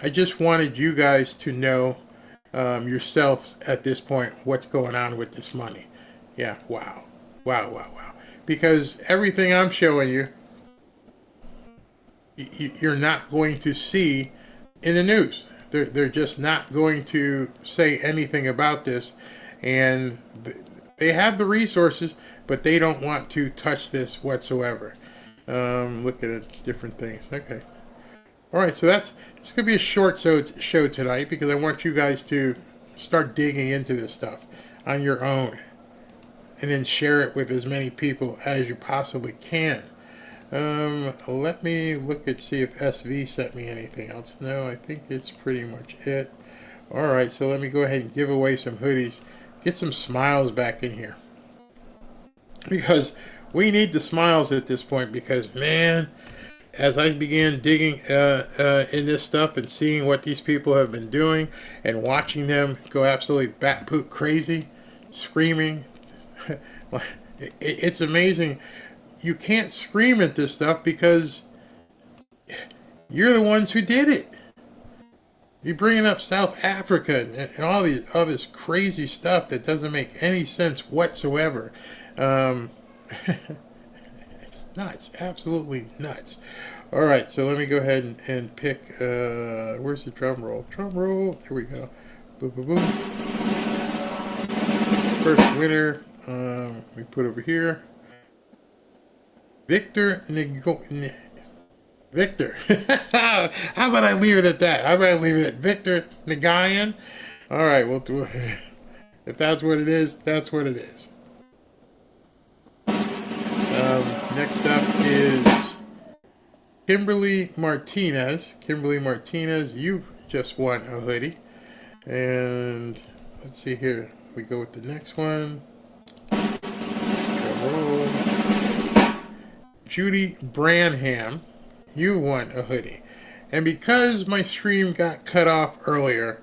I just wanted you guys to know yourselves at this point what's going on with this money. Yeah, wow. Wow, wow, wow. Because everything I'm showing you, you're not going to see in the news. They're just not going to say anything about this. And they have the resources, but they don't want to touch this whatsoever. Look at it, different things. Okay. All right, so this could be a short show tonight, because I want you guys to start digging into this stuff on your own and then share it with as many people as you possibly can. Let me look and see if SV sent me anything else. No, I think it's pretty much it. All right, so let me go ahead and give away some hoodies. Get some smiles back in here, because we need the smiles at this point. Because, man, as I began digging in this stuff and seeing what these people have been doing and watching them go absolutely bat-poot crazy, screaming, it's amazing. You can't scream at this stuff because you're the ones who did it. You're bringing up South Africa and all this crazy stuff that doesn't make any sense whatsoever. It's nuts, absolutely nuts. All right, so let me go ahead and pick. Where's the drum roll? Drum roll. Here we go. Boom, boom, boom. First winner. We put over here. Victor. Victor. How about I leave it at that? How about I leave it at Victor Nagayan? All right, we'll do it. If that's what it is, that's what it is. Next up is Kimberly Martinez. Kimberly Martinez, you just won a hoodie. And let's see here. We go with the next one. Judy Branham, you won a hoodie. And because my stream got cut off earlier,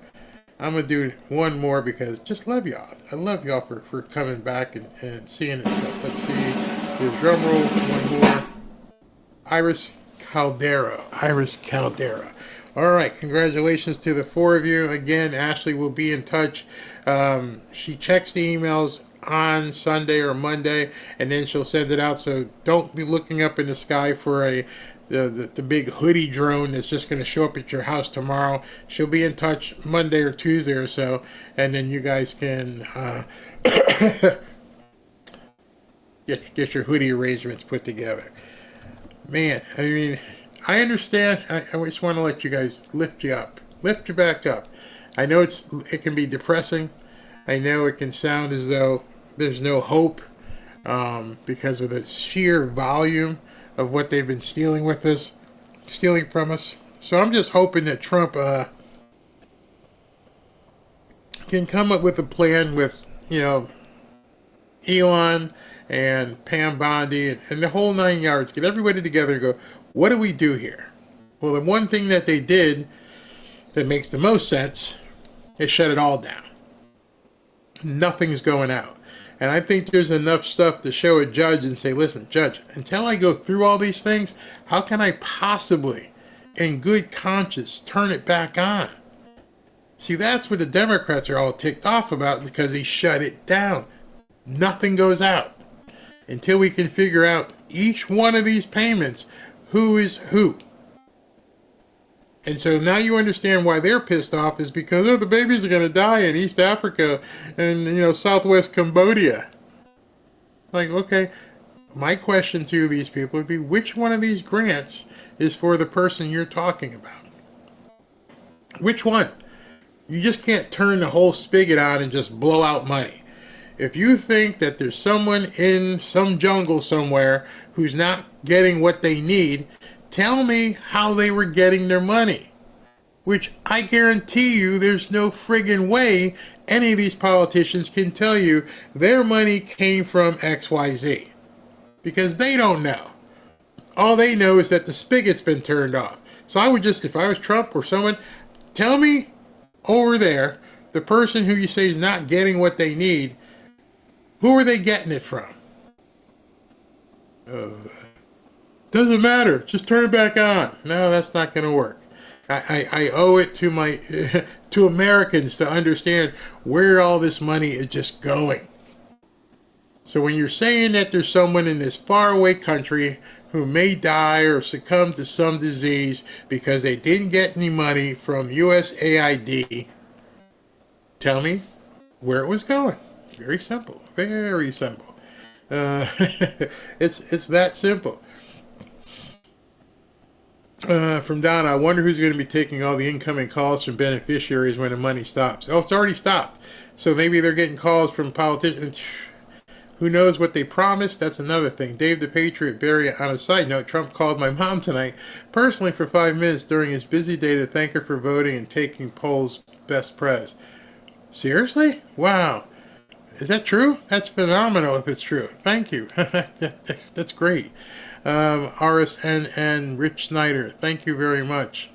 I'm going to do one more because just love y'all. I love y'all for coming back and seeing it stuff. Let's see. Here's drum roll, one more. Iris Caldera. Iris Caldera. All right. Congratulations to the 4 of you. Again, Ashley will be in touch. She checks the emails on Sunday or Monday, and then she'll send it out. So don't be looking up in the sky for the big hoodie drone that's just going to show up at your house tomorrow. She'll be in touch Monday or Tuesday or so, and then you guys can get your hoodie arrangements put together. Man, I mean, I understand. I just want to let you guys lift you back up. I know it can be depressing. I know it can sound as though there's no hope because of the sheer volume of what they've been stealing with us. stealing from us. So I'm just hoping that Trump can come up with a plan with, Elon and Pam Bondi and the whole 9 yards. Get everybody together and go, what do we do here? Well, the one thing that they did that makes the most sense is shut it all down. Nothing's going out. And I think there's enough stuff to show a judge and say, listen, judge, until I go through all these things, how can I possibly, in good conscience, turn it back on? See, that's what the Democrats are all ticked off about, because they shut it down. Nothing goes out until we can figure out each one of these payments, who is who. And so now you understand why they're pissed off, is because the babies are going to die in East Africa and, Southwest Cambodia. Like, okay, my question to these people would be, which one of these grants is for the person you're talking about? Which one? You just can't turn the whole spigot on and just blow out money. If you think that there's someone in some jungle somewhere who's not getting what they need, tell me how they were getting their money. Which I guarantee you there's no friggin' way any of these politicians can tell you their money came from XYZ. Because they don't know. All they know is that the spigot's been turned off. So I would just, if I was Trump or someone, tell me over there, the person who you say is not getting what they need, who are they getting it from? Doesn't matter. Just turn it back on. No, that's not going to work. I owe it to my to Americans to understand where all this money is just going. So when you're saying that there's someone in this faraway country who may die or succumb to some disease because they didn't get any money from USAID, tell me where it was going. Very simple. Very simple. It's that simple. From Donna, I wonder who's going to be taking all the incoming calls from beneficiaries when the money stops. Oh, it's already stopped. So maybe they're getting calls from politicians. Who knows what they promised? That's another thing. Dave the Patriot, Barry, on a side note, Trump called my mom tonight personally for 5 minutes during his busy day to thank her for voting and taking polls best prez. Seriously? Wow. Is that true? That's phenomenal if it's true. Thank you. That's great. RSN Rich Snyder, thank you very much.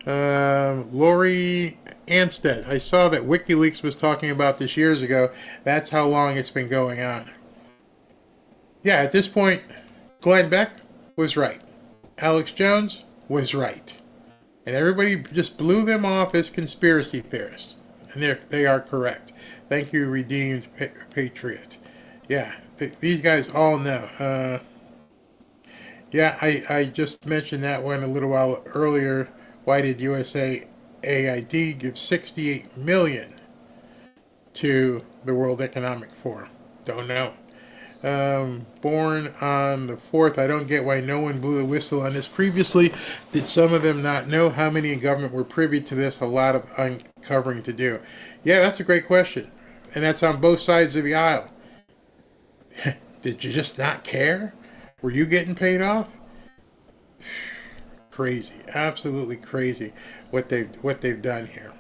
Lori Anstead, I saw that WikiLeaks was talking about this years ago. That's how long it's been going on. Yeah, at this point, Glenn Beck was right. Alex Jones was right. And everybody just blew them off as conspiracy theorists. And they are correct. Thank you, Redeemed Patriot. Yeah, these guys all know. Yeah, I just mentioned that one a little while earlier. Why did USAID give $68 million to the World Economic Forum? Don't know. Born on the 4th, I don't get why no one blew the whistle on this previously. Did some of them not know how many in government were privy to this? A lot of uncovering to do. Yeah, that's a great question. And that's on both sides of the aisle. Did you just not care? Were you getting paid off? Crazy, absolutely crazy what they've done here.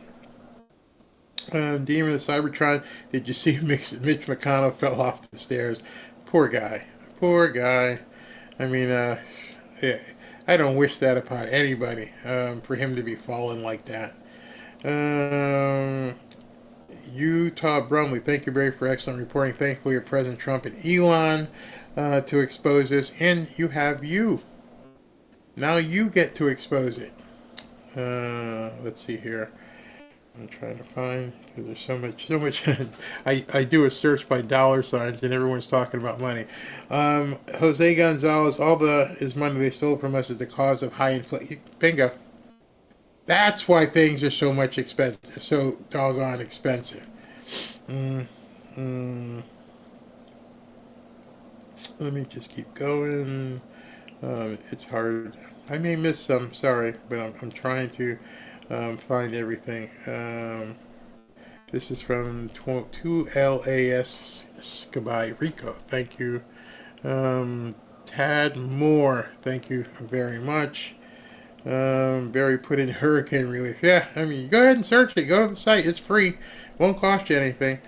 Demon of Cybertron, did you see Mitch McConnell fell off the stairs? Poor guy. I mean, yeah, I don't wish that upon anybody, for him to be falling like that. Utah Brumley, thank you, Barry, for excellent reporting. Thankfully, of President Trump and Elon to expose this, and you have you. Now you get to expose it. Let's see here. I'm trying to find, because there's so much. I do a search by dollar signs, and everyone's talking about money. Jose Gonzalez, his money they stole from us is the cause of high inflation. Bingo. That's why things are so doggone expensive. Let me just keep going. It's hard. I may miss some, sorry, but I'm trying to find everything. This is from 2LAS Scabai Rico. Thank you. Tad Moore, thank you very much. Barry put in hurricane relief. Yeah, I mean, go ahead and search it. Go to the site. It's free. Won't cost you anything.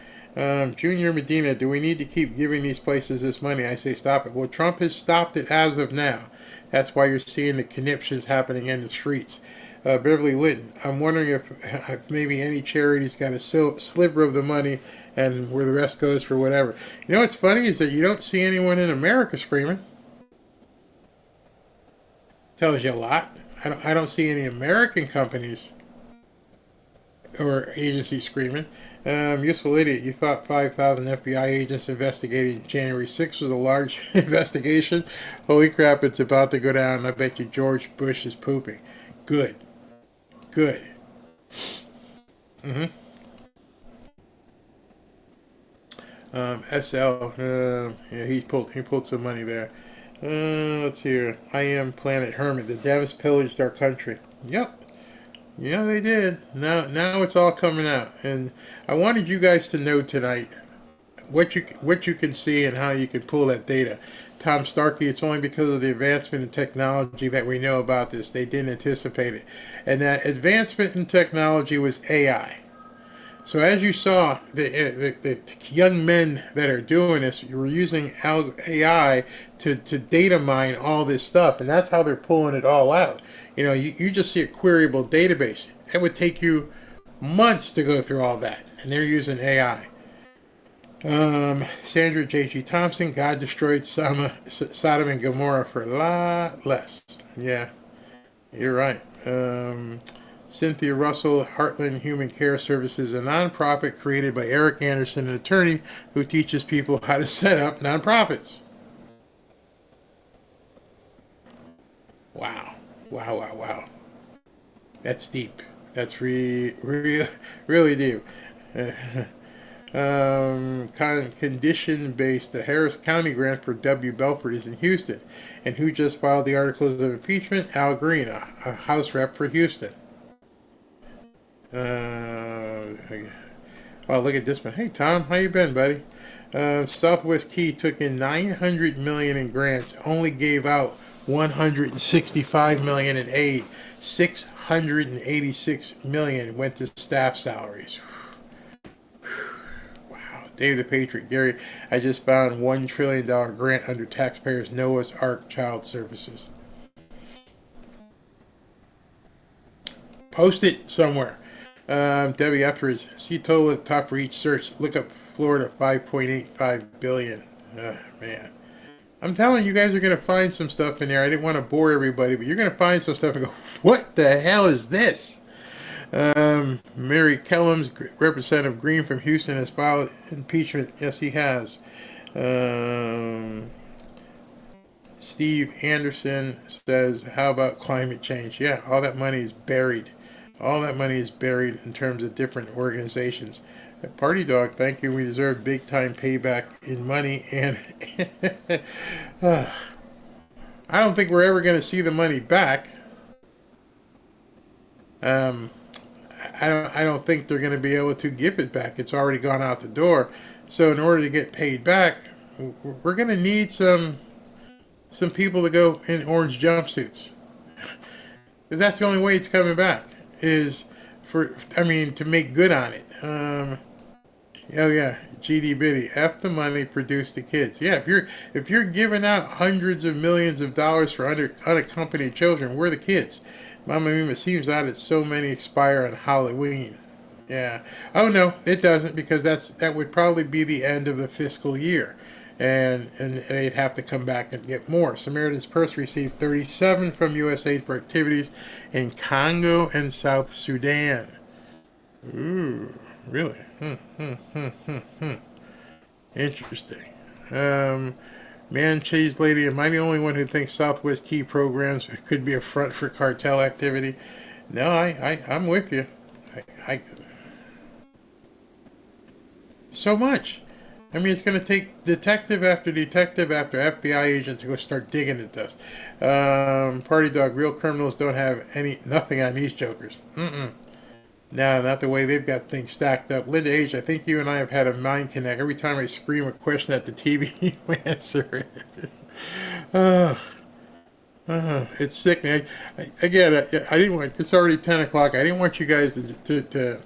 Junior Medina, do we need to keep giving these places this money? I say stop it. Well, Trump has stopped it as of now. That's why you're seeing the conniptions happening in the streets. Beverly Litton, I'm wondering if maybe any charity's got a sliver of the money and where the rest goes for whatever. You know what's funny is that you don't see anyone in America screaming. Tells you a lot. I don't see any American companies or agencies screaming. Useful idiot, you thought 5,000 FBI agents investigating January 6th was a large investigation? Holy crap, it's about to go down. I bet you George Bush is pooping. Good. Good. SL, yeah, he pulled some money there. Let's see here. I am Planet Hermit. The Devs pillaged our country. Yep. Yeah, they did. Now it's all coming out, and I wanted you guys to know tonight what you can see and how you can pull that data. Tom Starkey, it's only because of the advancement in technology that we know about this. They didn't anticipate it, and that advancement in technology was AI. So as you saw, the young men that are doing this, you were using AI to data mine all this stuff, and that's how they're pulling it all out. You know, you just see a queryable database. It would take you months to go through all that, and they're using AI. Sandra J.G. Thompson, God destroyed Sodom and Gomorrah for a lot less. Yeah, you're right. Cynthia Russell, Heartland Human Care Services, a nonprofit created by Eric Anderson, an attorney who teaches people how to set up nonprofits. Wow. That's deep. That's really deep. Condition-based, the Harris County grant for W. Belford is in Houston. And who just filed the articles of impeachment? Al Green, a House rep for Houston. Oh, look at this one. Hey, Tom, how you been, buddy? Southwest Key took in $900 million in grants, only gave out $165 million in aid. $686 million went to staff salaries. Wow. Dave the Patriot. Gary, I just found $1 trillion grant under taxpayers' Noah's Ark Child Services. Post it somewhere. Debbie Etheridge, see total at the top for each search. Look up Florida, $5.85 billion. Man. I'm telling you guys are going to find some stuff in there. I didn't want to bore everybody, but you're going to find some stuff and go, what the hell is this? Mary Kellums, Representative Green from Houston, has filed impeachment. Yes, he has. Steve Anderson says, how about climate change? Yeah, all that money is buried. All that money is buried in terms of different organizations. Party Dog, thank you. We deserve big time payback in money, and I don't think we're ever going to see the money back. I don't think they're going to be able to give it back. It's already gone out the door. So in order to get paid back, we're going to need some people to go in orange jumpsuits, because that's the only way it's coming back. Is to make good on it. Oh yeah, GD Biddy, F the money, produce the kids. Yeah, if you're giving out hundreds of millions of dollars for unaccompanied children, we're the kids. Mama Mima, seems odd that so many expire on Halloween. Yeah. Oh no, it doesn't, because that would probably be the end of the fiscal year. And they'd have to come back and get more. Samaritan's Purse received 37 from USAID for activities in Congo and South Sudan. Ooh, really? Interesting. Man, Cheese Lady, am I the only one who thinks Southwest Key programs could be a front for cartel activity? No, I'm with you. So much. I mean, it's going to take detective after FBI agent to go start digging at this. Party Dog, real criminals don't have nothing on these jokers. No, not the way they've got things stacked up. Linda H., I think you and I have had a mind connect. Every time I scream a question at the TV, you answer it. It's sickening. Again, I didn't want. It's already 10 o'clock. I didn't want you guys to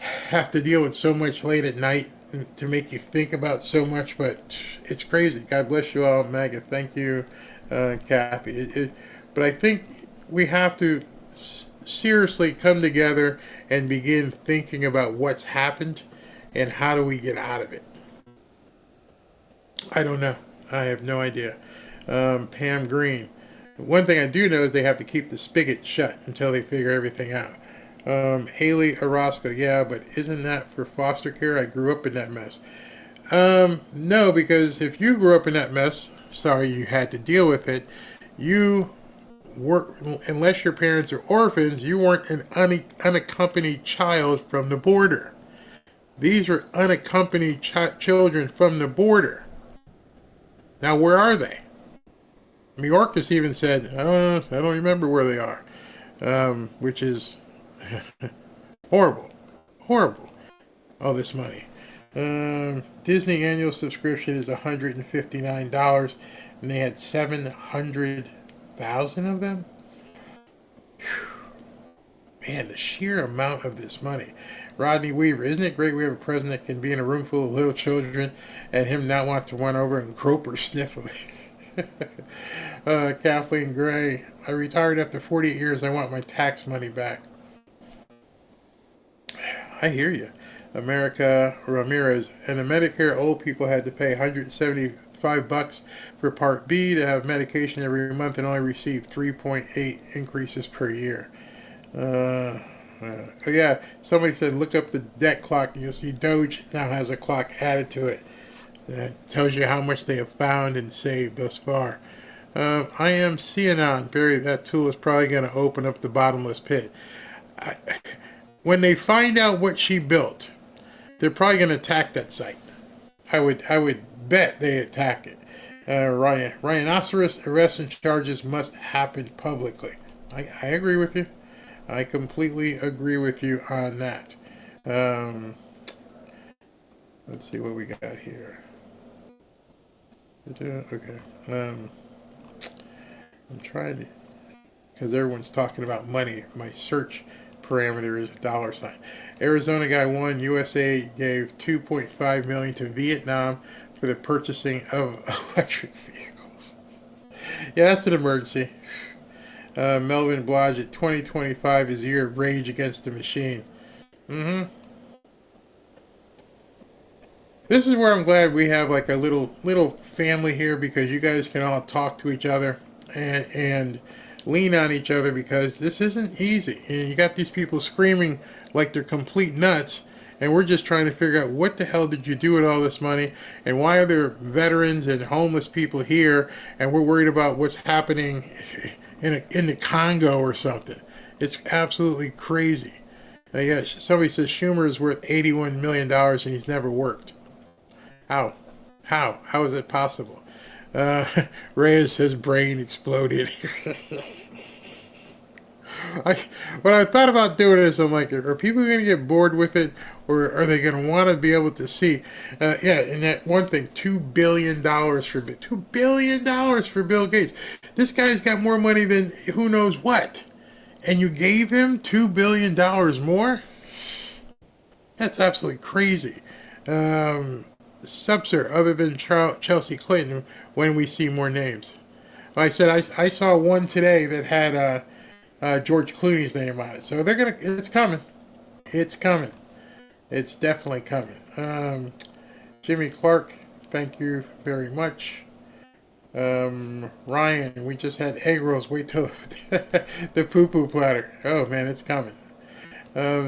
have to deal with so much late at night to make you think about so much, but it's crazy. God bless you all, Maggie. Thank you, Kathy. But I think we have to seriously come together and begin thinking about what's happened and how do we get out of it. I don't know. I have no idea. Pam Green. One thing I do know is they have to keep the spigot shut until they figure everything out. Haley Orozco. Yeah, but isn't that for foster care? I grew up in that mess. No, because if you grew up in that mess, sorry you had to deal with it, you were, unless your parents are orphans, you weren't an unaccompanied child from the border. These are unaccompanied children from the border. Now, where are they? Mayorkas even said, I don't remember where they are, which is horrible. All this money. Disney annual subscription is $159, and they had 700,000 of them. Whew. Man, the sheer amount of this money. Rodney Weaver, isn't it great we have a president that can be in a room full of little children and him not want to run over and grope or sniff them? Kathleen Gray, I retired after 48 years. I want my tax money back. I hear you. America Ramirez, and the Medicare old people had to pay $175 for Part B to have medication every month and only receive 3.8 increases per year. Oh yeah, somebody said look up the debt clock and you'll see Doge now has a clock added to it that tells you how much they have found and saved thus far. I am Cianon. Barry, that tool is probably going to open up the bottomless pit. When they find out what she built, they're probably going to attack that site. I would bet they attack it. Rhinoceros arrests and charges must happen publicly. I agree with you. I completely agree with you on that. Let's see what we got here. Okay. I'm trying to, because everyone's talking about money. My search parameter is $. Arizona guy won. USAID gave $2.5 million to Vietnam for the purchasing of electric vehicles. Yeah, that's an emergency. Melvin Blodgett, 2025 is the year of rage against the machine. This is where I'm glad we have like a little family here, because you guys can all talk to each other and lean on each other, because this isn't easy. And you got these people screaming like they're complete nuts, and we're just trying to figure out what the hell did you do with all this money, and why are there veterans and homeless people here, and we're worried about what's happening in the Congo or something. It's absolutely crazy. Now, yeah, somebody says Schumer is worth $81 million and he's never worked. How is it possible? Reyes, his brain exploded. When I thought about doing this, I'm like, are people going to get bored with it, or are they going to want to be able to see? And that one thing, $2 billion for Bill Gates. This guy's got more money than who knows what, and you gave him $2 billion more? That's absolutely crazy. Subser, other than Chelsea Clinton, when we see more names. Like I said, I saw one today that had George Clooney's name on it. So it's coming. It's coming. It's definitely coming. Jimmy Clark, thank you very much. Ryan, we just had egg rolls. Wait till the poo-poo platter. Oh man, it's coming.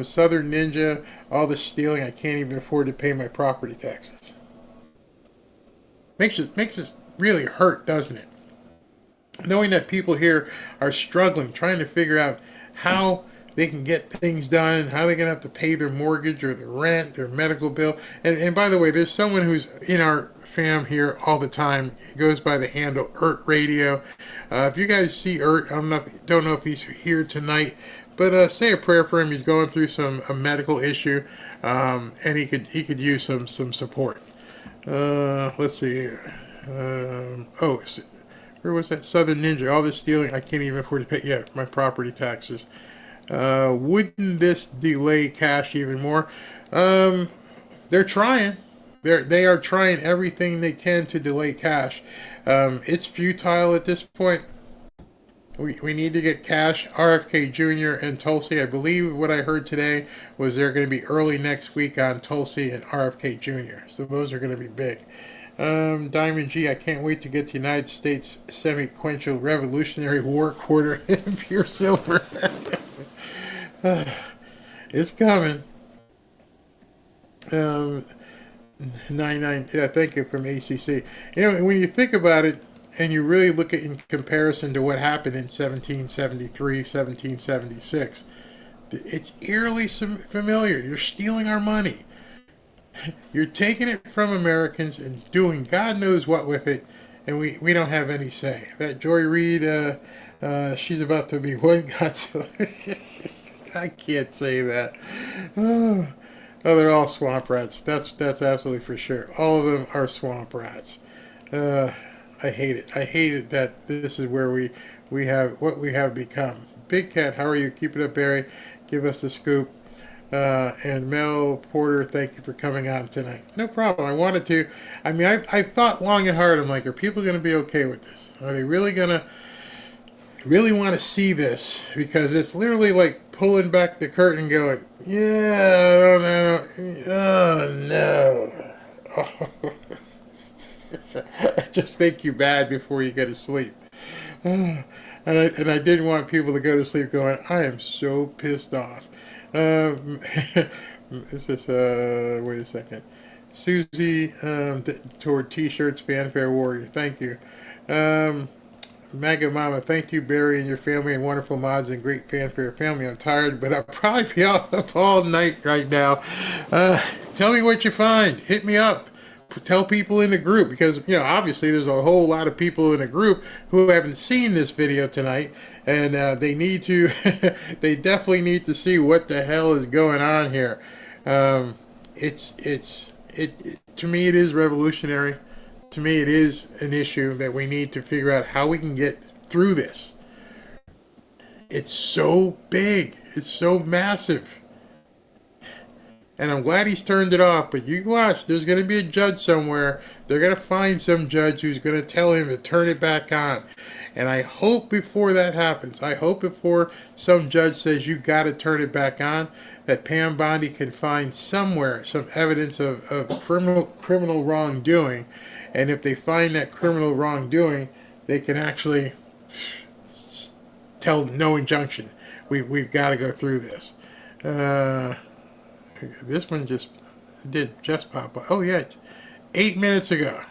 Southern Ninja, all the stealing, I can't even afford to pay my property taxes. Makes us really hurt, doesn't it? Knowing that people here are struggling, trying to figure out how they can get things done, how they're going to have to pay their mortgage or their rent, their medical bill. And by the way, there's someone who's in our fam here all the time. He goes by the handle Ert Radio. If you guys see Ert, don't know if he's here tonight, but say a prayer for him. He's going through a medical issue, and he could use some support. Let's see here. Where was that Southern Ninja? All this stealing, I can't even afford to pay. Yeah, my property taxes. Wouldn't this delay cash even more? They're trying. They are trying everything they can to delay cash. It's futile at this point. We need to get cash. RFK Jr. and Tulsi. I believe what I heard today was they're going to be early next week on Tulsi and RFK Jr. So those are going to be big. Diamond G, I can't wait to get the United States semi-quenchal Revolutionary War quarter in pure silver. It's coming. 99, yeah, thank you from ACC. You know, when you think about it, and you really look at in comparison to what happened in 1773, 1776, it's eerily familiar. You're stealing our money. You're taking it from Americans and doing God knows what with it, and we don't have any say. That Joy Reid, she's about to be one Godzilla. I can't say that. Oh, they're all swamp rats. That's absolutely for sure. All of them are swamp rats. I hate it. I hate it that this is where we have what we have become. Big Cat, how are you? Keep it up, Barry. Give us the scoop. And Mel Porter, thank you for coming on tonight. No problem. I wanted to. I mean, I thought long and hard. I'm like, are people going to be okay with this? Are they really going to want to see this? Because it's literally like pulling back the curtain going, yeah, oh no. Just make you bad before you go to sleep. And I didn't want people to go to sleep going, I am so pissed off. This is, wait a second. Susie, toward T-shirts, Fanfare Warrior. Thank you. Mega Mama, thank you, Barry, and your family, and wonderful mods and great Fanfare family. I'm tired, but I'll probably be up all night right now. Tell me what you find. Hit me up. Tell people in the group, because, you know, obviously there's a whole lot of people in the group who haven't seen this video tonight, and they need to, they definitely need to see what the hell is going on here. To me, it is revolutionary. To me, it is an issue that we need to figure out how we can get through this. It's so big. It's so massive. And I'm glad he's turned it off, but you watch, there's going to be a judge somewhere. They're going to find some judge who's going to tell him to turn it back on. And I hope before that happens, I hope before some judge says you got to turn it back on, that Pam Bondi can find somewhere some evidence of criminal wrongdoing. And if they find that criminal wrongdoing, they can actually tell no injunction. We've got to go through this. This one did just pop up. Oh yeah, 8 minutes ago.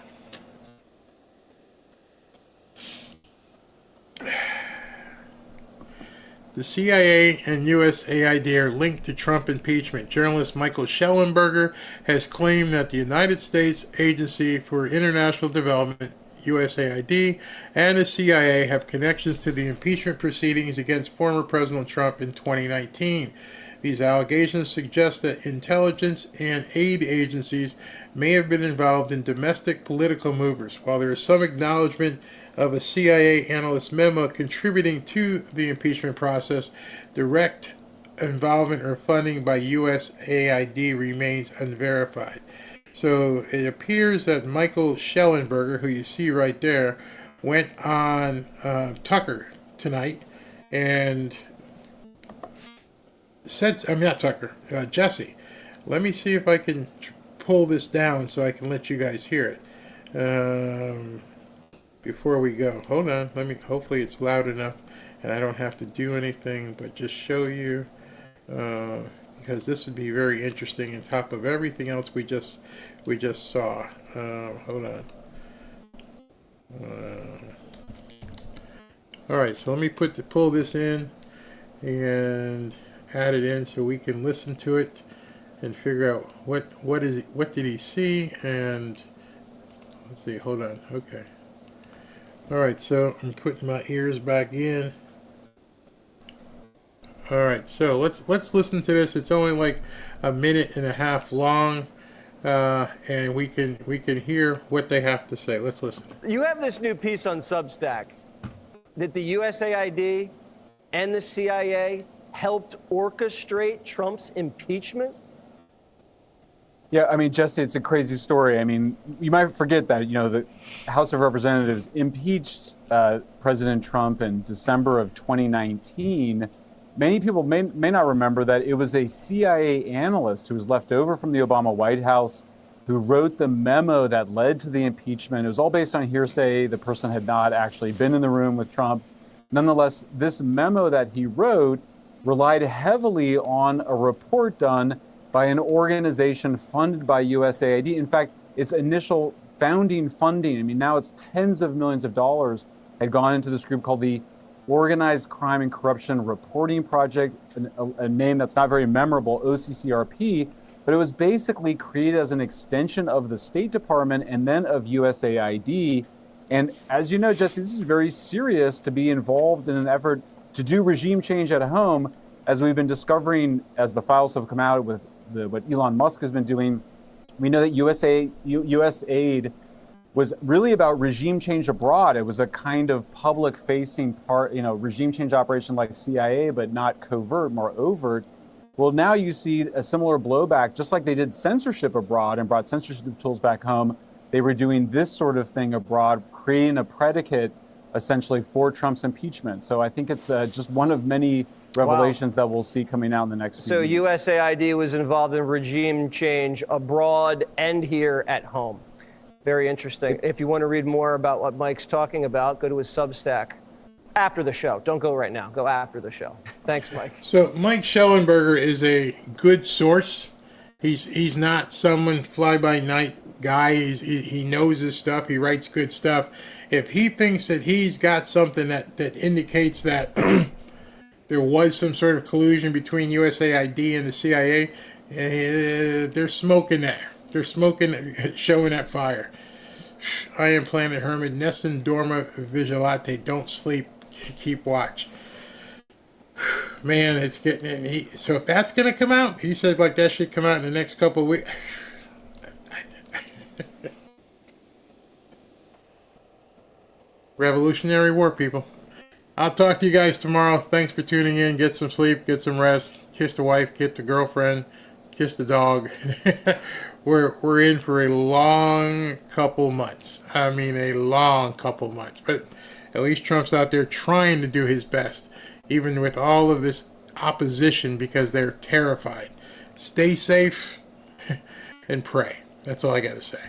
The CIA and USAID are linked to Trump impeachment. Journalist Michael Schellenberger has claimed that the United States Agency for International Development, USAID, and the CIA have connections to the impeachment proceedings against former President Trump in 2019. These allegations suggest that intelligence and aid agencies may have been involved in domestic political movers. While there is some acknowledgement of a CIA analyst memo contributing to the impeachment process, direct involvement or funding by USAID remains unverified. So it appears that Michael Schellenberger, who you see right there, went on Tucker tonight and said, I'm not Tucker, Jesse. Let me see if I can pull this down so I can let you guys hear it. Before we go, hold on. Hopefully it's loud enough and I don't have to do anything but just show you, because this would be very interesting on top of everything else we just saw. Hold on. All right, so let me pull this in and add it in so we can listen to it and figure out what did he see. And let's see, hold on. Okay. All right, so I'm putting my ears back in. All right, so let's listen to this. It's only like a minute and a half long. and we can hear what they have to say. Let's listen. You have this new piece on Substack that the USAID and the CIA helped orchestrate Trump's impeachment. Yeah, I mean, Jesse, it's a crazy story. I mean, you might forget that, the House of Representatives impeached President Trump in December of 2019. Many people may not remember that it was a CIA analyst who was left over from the Obama White House who wrote the memo that led to the impeachment. It was all based on hearsay. The person had not actually been in the room with Trump. Nonetheless, this memo that he wrote relied heavily on a report done by an organization funded by USAID. In fact, its initial founding funding, I mean, now it's tens of millions of dollars, had gone into this group called the Organized Crime and Corruption Reporting Project, a name that's not very memorable, OCCRP, but it was basically created as an extension of the State Department and then of USAID. And as you know, Jesse, this is very serious to be involved in an effort to do regime change at home, as we've been discovering as the files have come out with what Elon Musk has been doing. We know that USAID was really about regime change abroad. It was a kind of public-facing regime change operation like CIA, but not covert, more overt. Well, now you see a similar blowback, just like they did censorship abroad and brought censorship tools back home. They were doing this sort of thing abroad, creating a predicate essentially for Trump's impeachment. So I think it's just one of many revelations that we'll see coming out in the next few weeks. So USAID was involved in regime change abroad and here at home. Very interesting. If you want to read more about what Mike's talking about, go to his Substack after the show. Don't go right now. Go after the show. Thanks, Mike. So Mike Schellenberger is a good source. He's not someone fly-by-night guy. He knows his stuff. He writes good stuff. If he thinks that he's got something that indicates that there was some sort of collusion between USAID and the CIA, they're smoking there. They're smoking, showing that fire. I am Planet Hermit. Nessun dorma vigilate. Don't sleep. Keep watch. Man, it's getting in. So if that's going to come out, he said like that should come out in the next couple of weeks. Revolutionary War, people. I'll talk to you guys tomorrow. Thanks for tuning in. Get some sleep. Get some rest. Kiss the wife. Kiss the girlfriend. Kiss the dog. We're in for a long couple months. I mean, a long couple months. But at least Trump's out there trying to do his best, even with all of this opposition, because they're terrified. Stay safe and pray. That's all I got to say.